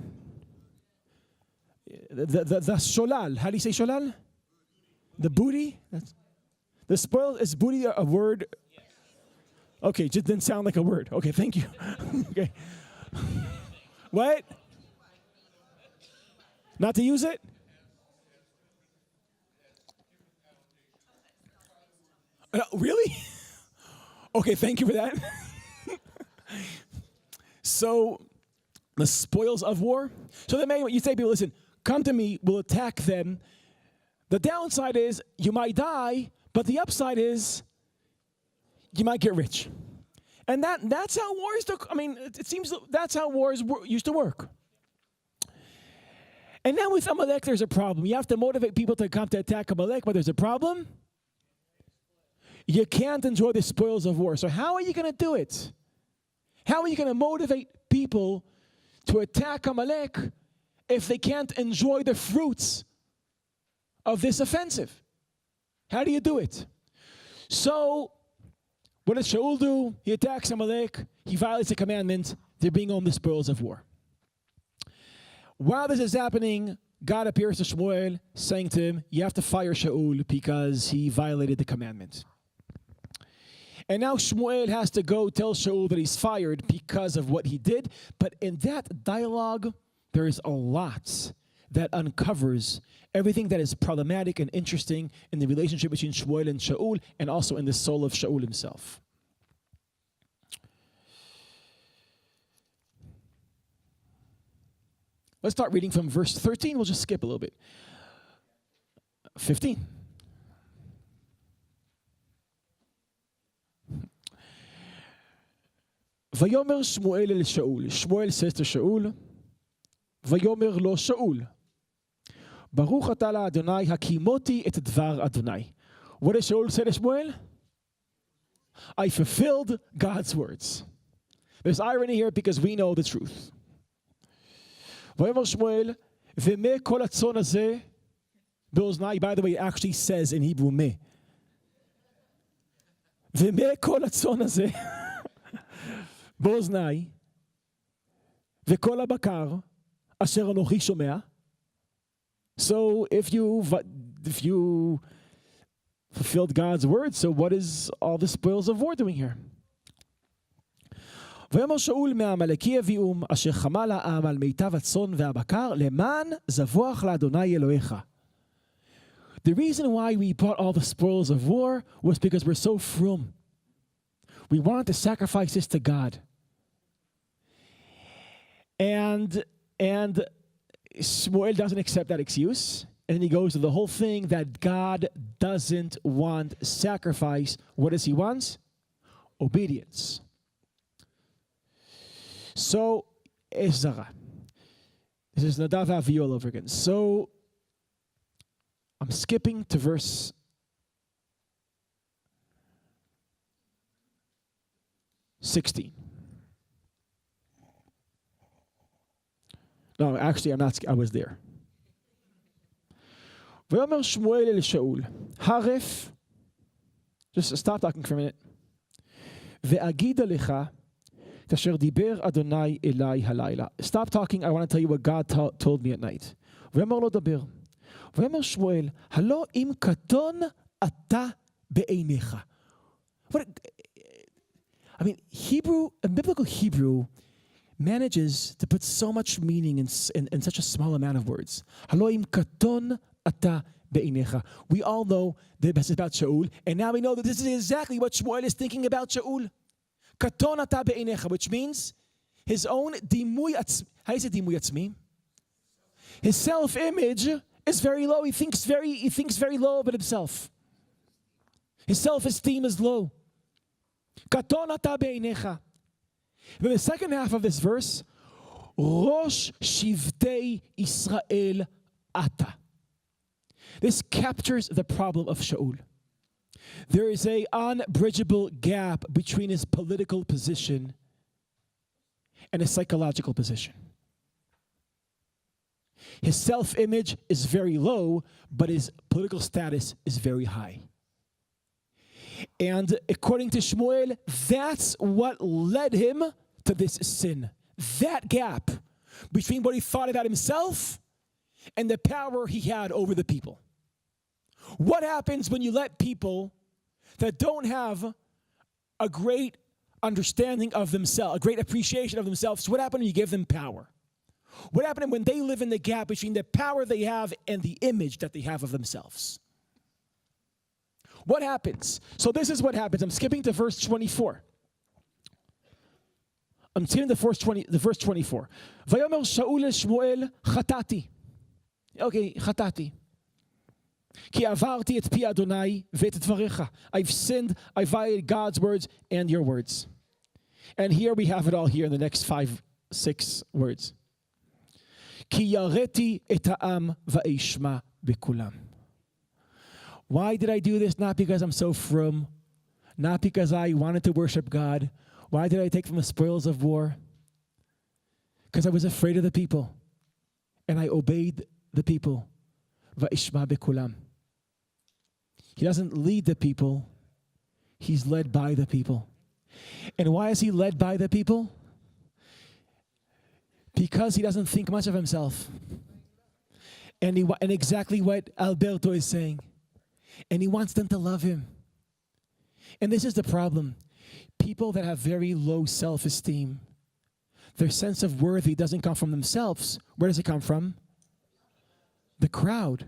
The sholal. How do you say sholal? The booty? The spoil, is booty a word? Okay, just didn't sound like a word. Okay, thank you. Okay. What? Not to use it? Really? Okay, thank you for that. So, the spoils of war. So the main, you say people, listen, come to me, we'll attack them. The downside is you might die, but the upside is you might get rich. And that's how wars, it seems that's how wars used to work. And now with Amalek, there's a problem. You have to motivate people to come to attack Amalek, but there's a problem. You can't enjoy the spoils of war. So how are you going to do it? How are you going to motivate people to attack Amalek if they can't enjoy the fruits of this offensive? How do you do it? So, what does Shaul do? He attacks Amalek. He violates the commandment. They're being on the spoils of war. While this is happening, God appears to Shmuel, saying to him, you have to fire Shaul because he violated the commandment. And now Shmuel has to go tell Shaul that he's fired because of what he did. But in that dialogue, there is a lot that uncovers everything that is problematic and interesting in the relationship between Shmuel and Shaul, and also in the soul of Shaul himself. Let's start reading from verse 13. We'll just skip a little bit. 15. Vayomer Shmuel el Shaul. Shmuel says to Shaul, Vayomer lo Shaul. Baruch atah la Adonai hakimoti et dvar Adonai. What does Shaul say to Shmuel? I fulfilled God's words. There's irony here because we know the truth. Vayomer Shmuel, v'meh kol hatzon hazeh be'oznai. By the way, it actually says in Hebrew, meh. V'meh kol hatzon hazeh באוזני, וכל הבקר, אשר אנוכי שומע. So if you fulfilled God's word, so what is all the spoils of war doing here? ויאמר שאול מהעמלקי אביאום, אשר חמל העם על מיטב הצאן והבקר, למען זבוח לאדוני אלוהיך. The reason why we brought all the spoils of war was because we're so frum. We wanted to sacrifice this to God. And Shmuel doesn't accept that excuse. And then he goes to the whole thing that God doesn't want sacrifice. What does he want? Obedience. So, Ezra. This is Nadav Avi all over again. So, I'm skipping to verse 16. No, actually, I'm not. I was there. ויאמר שמואל אל שאול, הרף, just stop talking for a minute, ואגיד עליך, את אשר דיבר אדוני אליי הלילה. Stop talking, I want to tell you what God told me at night. ויאמר לו דבר. ויאמר שמואל, הלא אם קטון אתה בעיניך. Biblical Hebrew manages to put so much meaning in such a small amount of words. Haloim katon ata be'inecha. We all know that this is about Shaul, and now we know that this is exactly what Shmuel is thinking about Shaul. Katon ata be'inecha, which means his own dimui atzmi. How do you say dimui atzmi? His self-image is very low. He thinks very low about himself. His self-esteem is low. Katon ata be'inecha. Then the second half of this verse, Rosh Shivtei Israel ata. This captures the problem of Shaul. There is an unbridgeable gap between his political position and his psychological position. His self-image is very low, but his political status is very high. And according to Shmuel, that's what led him to this sin. That gap between what he thought about himself and the power he had over the people. What happens when you let people that don't have a great understanding of themselves, a great appreciation of themselves, what happens when you give them power? What happens when they live in the gap between the power they have and the image that they have of themselves? What happens? So this is what happens. I'm skipping to verse 24. I'm skipping to verse 24. Vayomer Shaul Shmuel chatati. Okay, chatati. Ki avarti et pi Adonai ve'et dvarecha. I've sinned, I violated God's words and your words. And here we have it all here in the next 5-6 words. Ki yareti et ha'am va'ishma bekulam. Why did I do this? Not because I'm so frum, not because I wanted to worship God. Why did I take from the spoils of war? Because I was afraid of the people, and I obeyed the people. Va'ishma bekulam. He doesn't lead the people, he's led by the people. And why is he led by the people? Because he doesn't think much of himself. And exactly what Alberto is saying. And he wants them to love him. And this is the problem. People that have very low self-esteem, their sense of worthy doesn't come from themselves. Where does it come from? The crowd.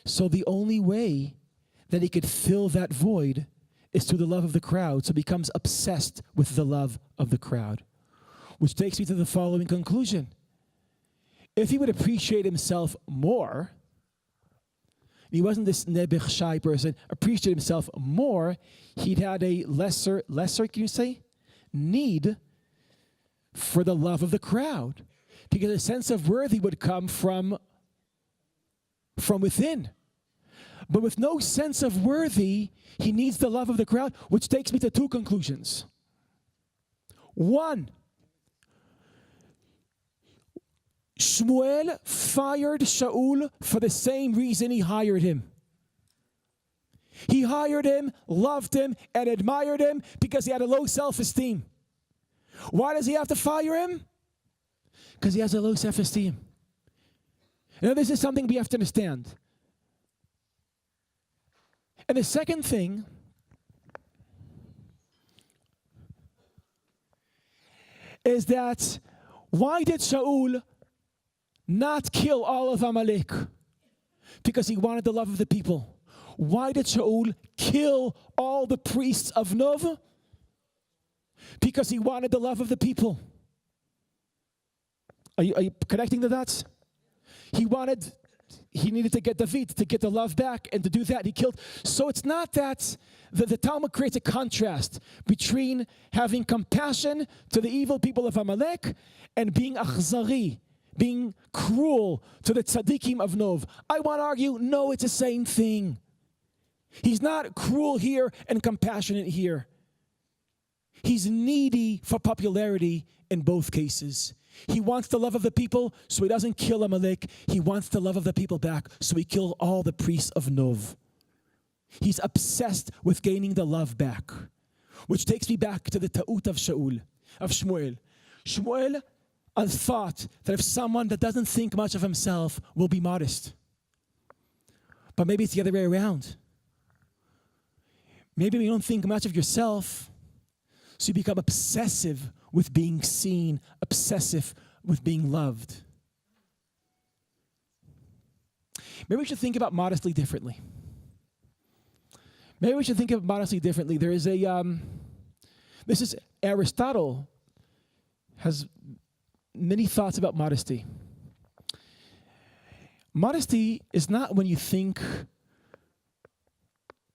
So the only way that he could fill that void is through the love of the crowd. So he becomes obsessed with the love of the crowd. Which takes me to the following conclusion. If he would appreciate himself more, he wasn't this nebich shy person, appreciate himself more, he'd had a lesser, can you say, need for the love of the crowd. Because a sense of worthy would come from within. But with no sense of worthy, he needs the love of the crowd, which takes me to 2 conclusions. 1, Shmuel fired Shaul for the same reason he hired him. He hired him, loved him, and admired him because he had a low self-esteem. Why does he have to fire him? Because he has a low self-esteem. Now this is something we have to understand. And the second thing is that why did Shaul not kill all of Amalek? Because he wanted the love of the people. Why did Shaul kill all the priests of Nov? Because he wanted the love of the people. Are you connecting the dots? He needed to get David, to get the love back, and to do that, he killed. So it's not that the Talmud creates a contrast between having compassion to the evil people of Amalek and being achzari, being cruel to the tzaddikim of Nov. I want to argue, no, it's the same thing. He's not cruel here and compassionate here. He's needy for popularity in both cases. He wants the love of the people, so he doesn't kill Amalek. He wants the love of the people back, so he kills all the priests of Nov. He's obsessed with gaining the love back, which takes me back to the ta'ut of Shmuel. Shmuel thought that if someone that doesn't think much of himself will be modest. But maybe it's the other way around. Maybe you don't think much of yourself, so you become obsessive with being seen, obsessive with being loved. Maybe we should think about modesty differently. Maybe we should think of modesty differently. There is this is Aristotle has many thoughts about modesty. Modesty is not when you think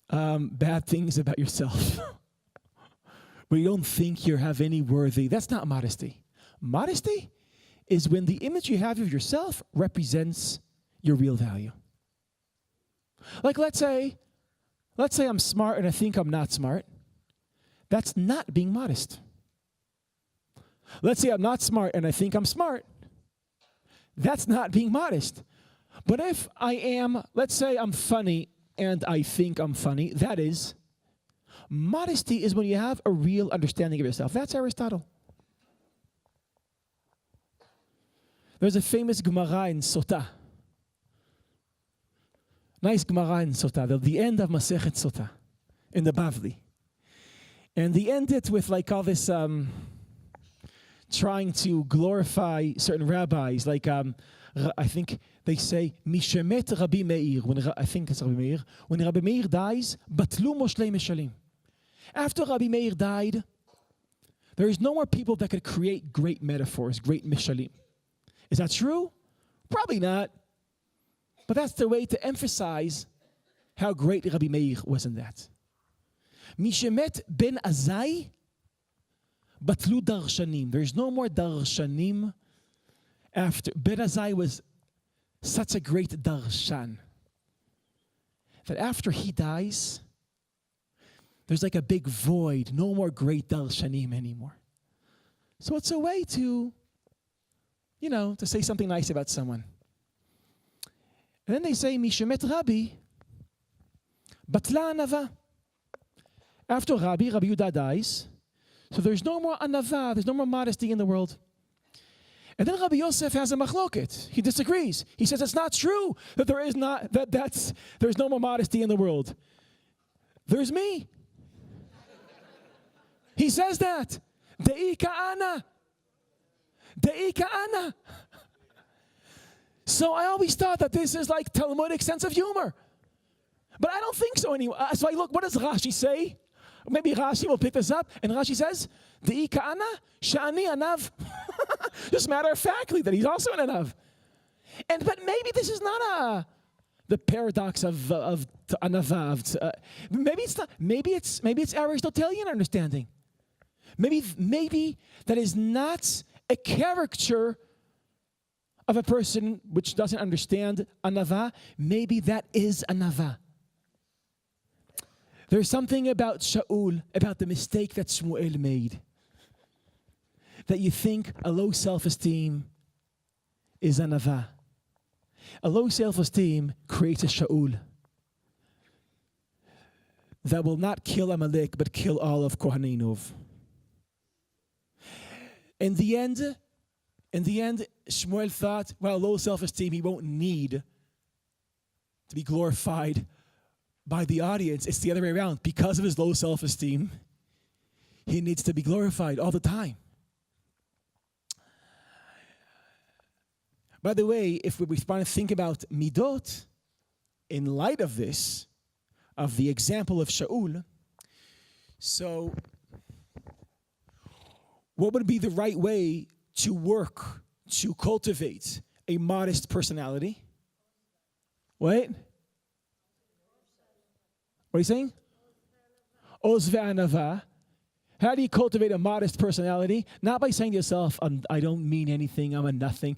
bad things about yourself, when you don't think you have any worthy. That's not modesty. Modesty is when the image you have of yourself represents your real value. Like let's say I'm smart and I think I'm not smart. That's not being modest. Let's say I'm not smart and I think I'm smart. That's not being modest. But if I am, let's say I'm funny and I think I'm funny, that is. Modesty is when you have a real understanding of yourself. That's Aristotle. There's a famous Gemara in Sotah. Nice Gemara in Sotah, the end of Masechet Sotah, in the Bavli. And they end it with like all this trying to glorify certain rabbis, like I think they say, Mishemet Rabbi Meir, I think it's Rabbi Meir, when Rabbi Meir dies, Batlu Moshlei Meshalim. After Rabbi Meir died, there is no more people that could create great metaphors, great Mishalim. Is that true? Probably not. But that's the way to emphasize how great Rabbi Meir was in that. Mishemet ben Azai, Batlu Darshanim. There's no more Darshanim after. Ben Azai was such a great Darshan that after he dies, there's like a big void. No more great Darshanim anymore. So it's a way to, to say something nice about someone. And then they say, Mishemet Rabbi, Batla Anava. After Rabbi Yehuda dies, so there's no more Anava, there's no more modesty in the world. And then Rabbi Yosef has a machloket. He disagrees. He says it's not true that there's no more modesty in the world. There's me. He says that. De'ika ana. De'ika ana. So I always thought that this is like Talmudic sense of humor. But I don't think so anymore. So I look, what does Rashi say? Maybe Rashi will pick this up. And Rashi says, De'ika ana, sha'ani anav. Just matter-of-factly that he's also an anav. But maybe this is not the paradox of anava. Maybe it's not. Maybe it's Aristotelian understanding. Maybe that is not a caricature of a person which doesn't understand anava. Maybe that is anava. There's something about Shaul, about the mistake that Shmuel made, that you think a low self-esteem is anava. A low self-esteem creates a Shaul that will not kill Amalek, but kill all of Kohaneinov. In the end, Shmuel thought, well, low self-esteem, he won't need to be glorified by the audience. It's the other way around. Because of his low self-esteem, he needs to be glorified all the time. By the way, if we want to think about midot, in light of this, of the example of Shaul, so what would be the right way to work, to cultivate a modest personality? What? What are you saying? Oz ve'anava. How do you cultivate a modest personality? Not by saying to yourself, I don't mean anything, I'm a nothing.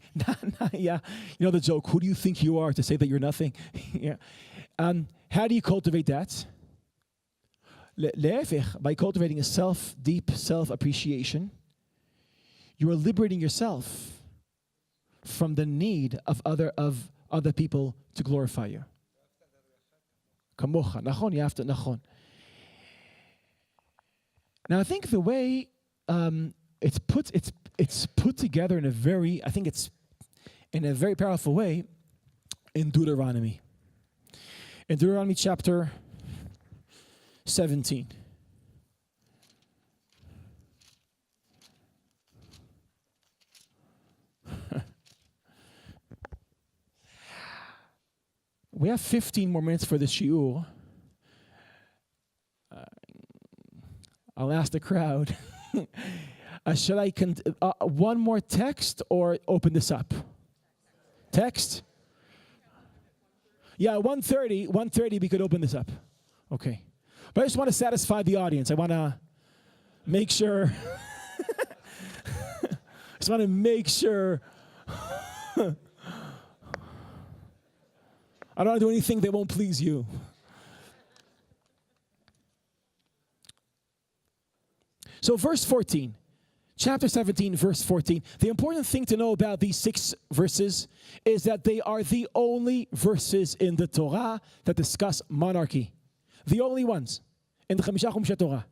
Yeah. You know the joke, who do you think you are to say that you're nothing? Yeah. How do you cultivate that? By cultivating a deep self-appreciation, you are liberating yourself from the need of other people to glorify you. Kamocha, nachon, you have to nachon. Now I think the way it's put together in a very powerful way in Deuteronomy. In Deuteronomy chapter 17. We have 15 more minutes for the shiur. I'll ask the crowd. Should I one more text or open this up? Text? Yeah, 1:30 we could open this up. Okay. But I just want to satisfy the audience. I want to make sure. Just want to make sure. I don't want to do anything that won't please you. So verse 14, chapter 17, verse 14. The important thing to know about these 6 verses is that they are the only verses in the Torah that discuss monarchy. The only ones in the Chamisha Chumshei Torah.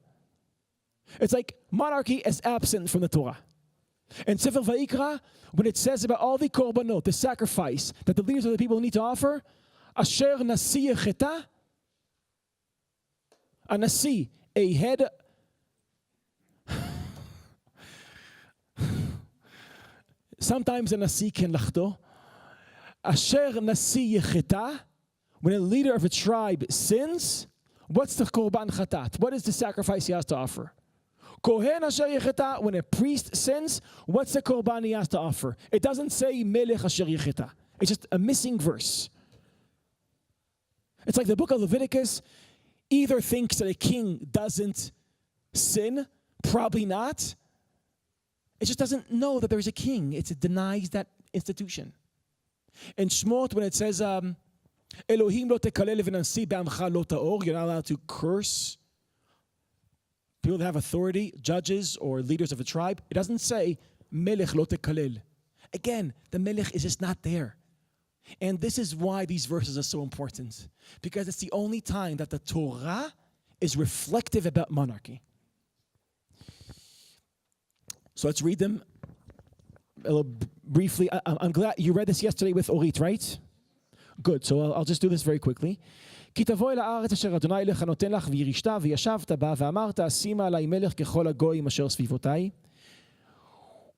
It's like monarchy is absent from the Torah. In Sefer Vayikra, when it says about all the korbanot, the sacrifice that the leaders of the people need to offer, Asher Nasi Yecheta, a Nasi, a head. Sometimes a Nasi can lachto. Asher Nasi Yecheta, when a leader of a tribe sins, what's the korban chatat? What is the sacrifice he has to offer? Kohen asher yecheta, when a priest sins, what's the korban he has to offer? It doesn't say melech asher yecheta. It's just a missing verse. It's like the book of Leviticus either thinks that a king doesn't sin, probably not. It just doesn't know that there's a king. It denies that institution. In Shmot, when it says, Elohim lo tekalel v'nasi be'amcha lo ta'or, you're not allowed to curse people that have authority, judges or leaders of a tribe. It doesn't say melech lo tekalel. Again, the melech is just not there. And this is why these verses are so important, because it's the only time that the Torah is reflective about monarchy. So let's read them a little briefly. I'm glad you read this yesterday with Orit, right? Good, so I'll just do this very quickly. כי תבוא אל הארץ אשר אדוני אלוהיך נותן לך וירשת וישבת בה ואמרת שימה עלי מלך ככל הגויים אשר סביבותי.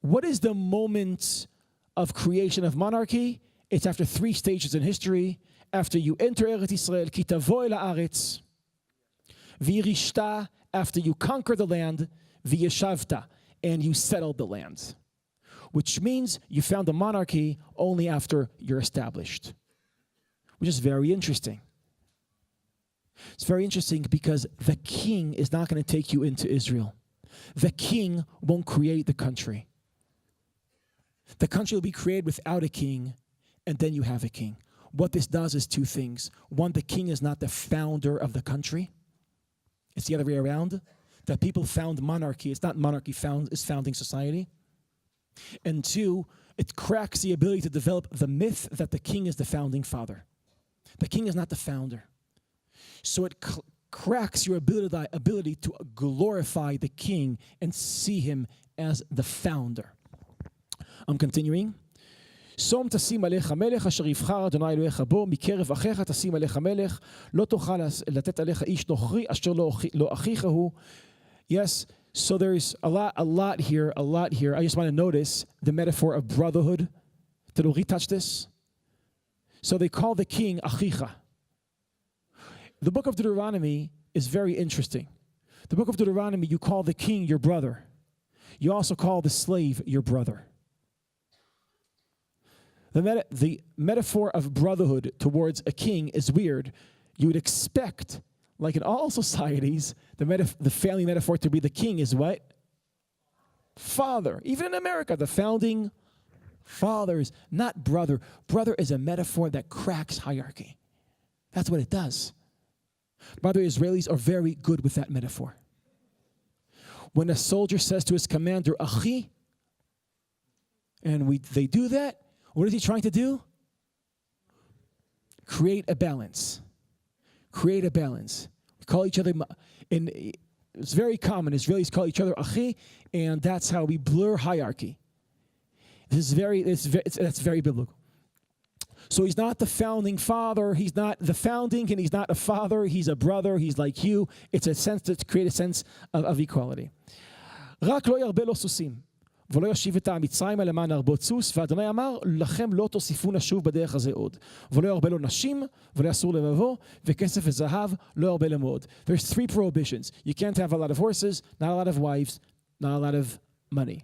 What is the moment of creation of monarchy? It's after 3 stages in history. After you enter Eretz Israel, כי תבוא אל הארץ וירשת, after you conquer the land, וישבת, and you settled the land. Which means you found a monarchy only after you're established. Which is very interesting. It's very interesting because the king is not going to take you into Israel. The king won't create the country. The country will be created without a king, and then you have a king. What this does is 2 things. One, the king is not the founder of the country. It's the other way around. That people found monarchy. It's not monarchy is founding society. And 2, it cracks the ability to develop the myth that the king is the founding father. The king is not the founder. So it cracks your ability to glorify the king and see him as the founder. I'm continuing. שום תשים עליך מלך אשר יבחר אדוני אלוהיך בו מקרב אחיך תשים עליך מלך לא תוכל לתת עליך איש נוכרי אשר לא אחיך הוא. Yes, so there's a lot here. I just want to notice the metaphor of brotherhood. Did Uri touch this? So they call the king achicha. The book of Deuteronomy is very interesting. The book of Deuteronomy, you call the king your brother. You also call the slave your brother. The metaphor of brotherhood towards a king is weird. You would expect, like in all societies, the family metaphor to be the king is what? Father. Even in America, the founding fathers, not brother. Brother is a metaphor that cracks hierarchy. That's what it does. By the way, Israelis are very good with that metaphor. When a soldier says to his commander, Achi, and they do that, what is he trying to do? Create a balance. Create a balance. We call each other, it's very common, Israelis call each other Achi, and that's how we blur hierarchy. That's very biblical. So he's not the founding father, he's not the founding, and he's not a father, he's a brother, he's like you. It's a sense to create a sense of equality. רק לא ירבה לו סוסים. ולא ישיב את המצרימה למען הרבות סוס, ואדוני אמר לכם לא תוסיפו נשוב בדרך הזה עוד. ולא ירבה לו נשים, ולא יסור לבבו, וכסף וזהב לא ירבה למאוד. There's 3 prohibitions. You can't have a lot of horses, not a lot of wives, not a lot of money.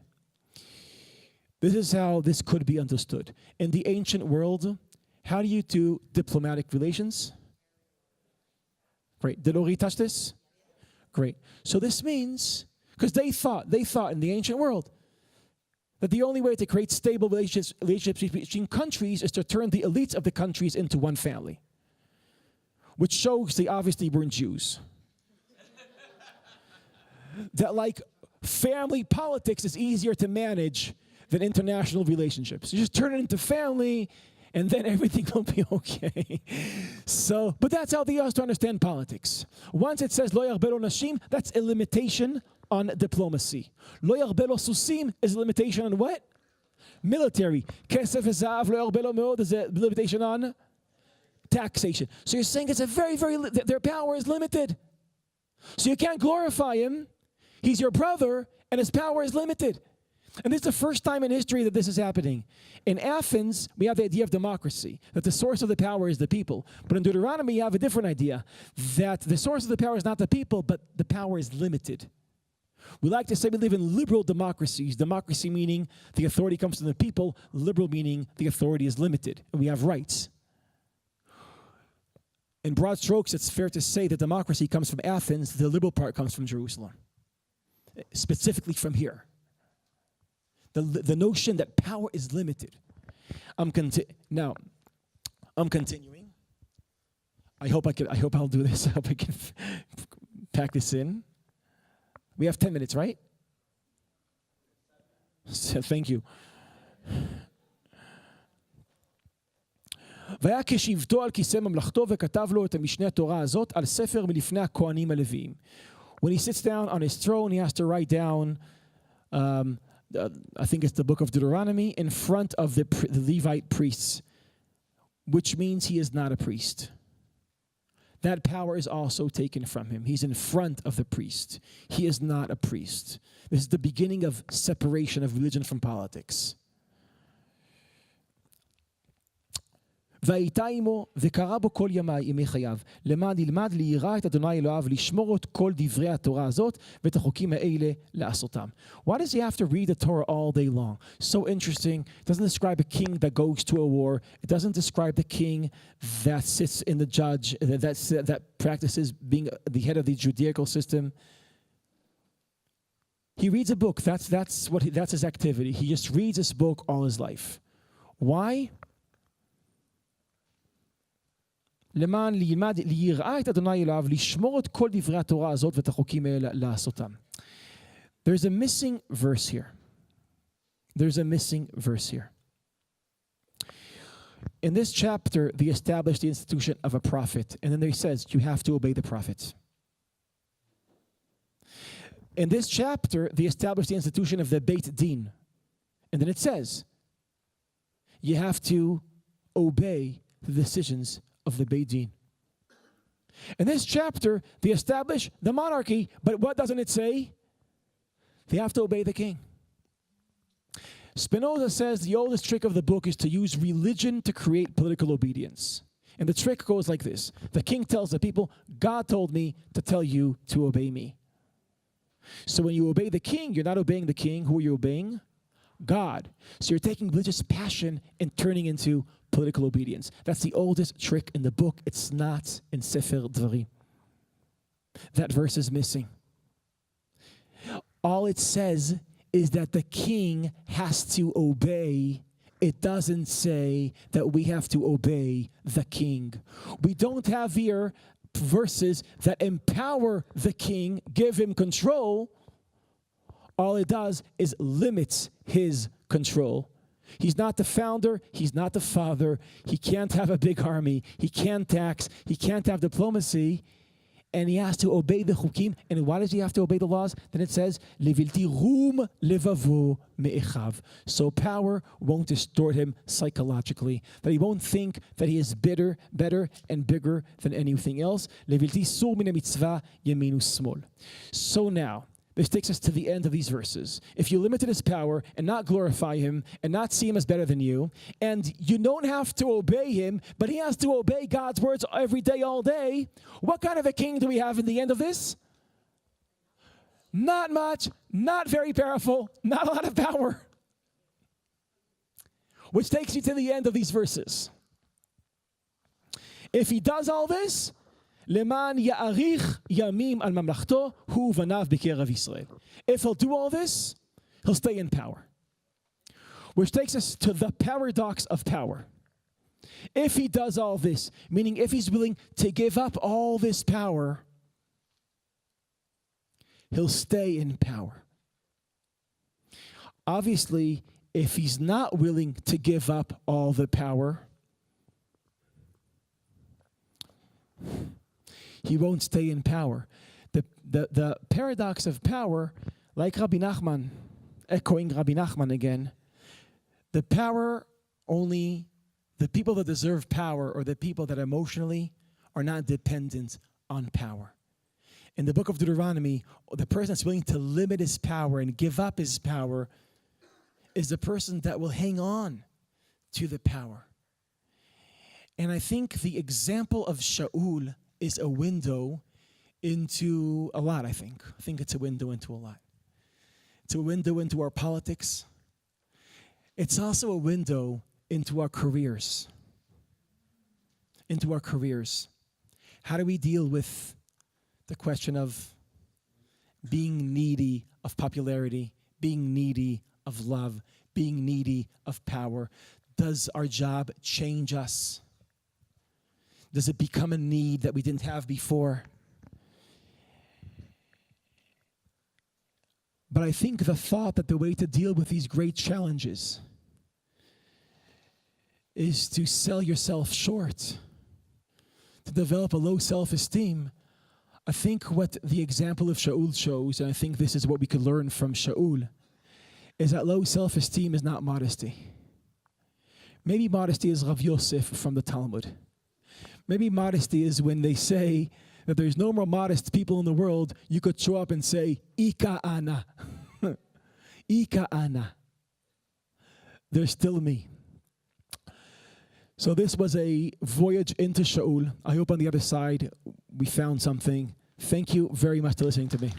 This is how this could be understood. In the ancient world, how do you do diplomatic relations? Great. Did Ori touch this? Great. So this means, because they thought in the ancient world that the only way to create stable relationships between countries is to turn the elites of the countries into one family, which shows they obviously weren't Jews. That like family politics is easier to manage than international relationships. You just turn it into family, and then everything will be okay. So, but that's how they used to understand politics. Once it says lo yarbe lo nashim, that's a limitation on diplomacy. Lo yarbe lo susim is a limitation on what? Military. Kesef v'zahav lo yarbe lo meod is a limitation on taxation. So you're saying it's a very, their power is limited. So you can't glorify him. He's your brother, and his power is limited. And this is the first time in history that this is happening. In Athens, we have the idea of democracy, that the source of the power is the people. But in Deuteronomy, you have a different idea, that the source of the power is not the people, but the power is limited. We like to say we live in liberal democracies. Democracy meaning the authority comes from the people. Liberal meaning the authority is limited, and we have rights. In broad strokes, it's fair to say that democracy comes from Athens. The liberal part comes from Jerusalem, specifically from here. The notion that power is limited. I'm continuing. I hope I'll do this. I hope I can pack this in. We have 10 minutes, right? So, thank you. והיה כשבתו על כיסא ממלכתו וכתב לו את המשנה התורה הזאת על ספר מלפני הכהנים הלוויים. When he sits down on his throne, he has to write down I think it's the book of Deuteronomy in front of the Levite priests, which means he is not a priest. That power is also taken from him. He's in front of the priest. He is not a priest. This is the beginning of separation of religion from politics. והייתה עמו וקרא בו כל ימי חייו למען ילמד ליראה את אדוני אלוהיו לשמור את כל דברי התורה הזאת ואת החוקים האלה לעשותם. Why does he have to read the Torah all day long? So interesting. It doesn't describe a king that goes to a war. It doesn't describe the king that sits in the judge, that practices being the head of the judicial system. He reads a book. That's his activity. He just reads this book all his life. Why? למען ליראה את אדוני אלוהיו, לשמור את כל דברי התורה הזאת ואת החוקים האלה לעשותם. There's a missing verse here. In this chapter, they established the institution of a prophet, and then they says, you have to obey the prophet. In this chapter, they established the institution of the Beit Din, and then it says, you have to obey the decisions of the Beit Din. In this chapter, they establish the monarchy, but what doesn't it say? They have to obey the king. Spinoza says the oldest trick of the book is to use religion to create political obedience. And the trick goes like this. The king tells the people, God told me to tell you to obey me. So when you obey the king, you're not obeying the king. Who are you obeying? God. So you're taking religious passion and turning into political obedience. That's the oldest trick in the book. It's not in Sefer Dvarim. That verse is missing. All it says is that the king has to obey. It doesn't say that we have to obey the king. We don't have here verses that empower the king, give him control. All it does is limits his control. He's not the founder. He's not the father. He can't have a big army. He can't tax. He can't have diplomacy. And he has to obey the chukim. And why does he have to obey the laws? Then it says, Levilti rum levavo me'echav. So power won't distort him psychologically. That he won't think that he is better and bigger than anything else. Levilti sur min mitzvah yeminu smol. So now, This takes us to the end of these verses. If you limited his power and not glorify him and not see him as better than you, and you don't have to obey him, but he has to obey God's words every day, all day, what kind of a king do we have in the end of this? Not much, not very powerful, not a lot of power. Which takes you to the end of these verses. If he does all this, Leman ya'arich yamim al mamlachto hu vanav b'kerav Yisrael. If he'll do all this, he'll stay in power. Which takes us to the paradox of power. If he does all this, meaning if he's willing to give up all this power, he'll stay in power. Obviously, if he's not willing to give up all the power, he won't stay in power. The paradox of power, like Rabbi Nachman, echoing Rabbi Nachman again, the power only, the people that deserve power are the people that emotionally are not dependent on power. In the book of Deuteronomy, the person that's willing to limit his power and give up his power is the person that will hang on to the power. And I think the example of Shaul is a window into a lot, I think. I think it's a window into a lot. It's a window into our politics. It's also a window into our careers. Into our careers. How do we deal with the question of being needy of popularity, being needy of love, being needy of power? Does our job change us? Does it become a need that we didn't have before? But I think the thought that the way to deal with these great challenges is to sell yourself short, to develop a low self-esteem. I think what the example of Shaul shows, and I think this is what we could learn from Shaul, is that low self-esteem is not modesty. Maybe modesty is Rav Yosef from the Talmud. Maybe modesty is when they say that there's no more modest people in the world, you could show up and say, Ika ana. Ika ana. There's still me. So this was a voyage into Shaul. I hope on the other side we found something. Thank you very much for listening to me.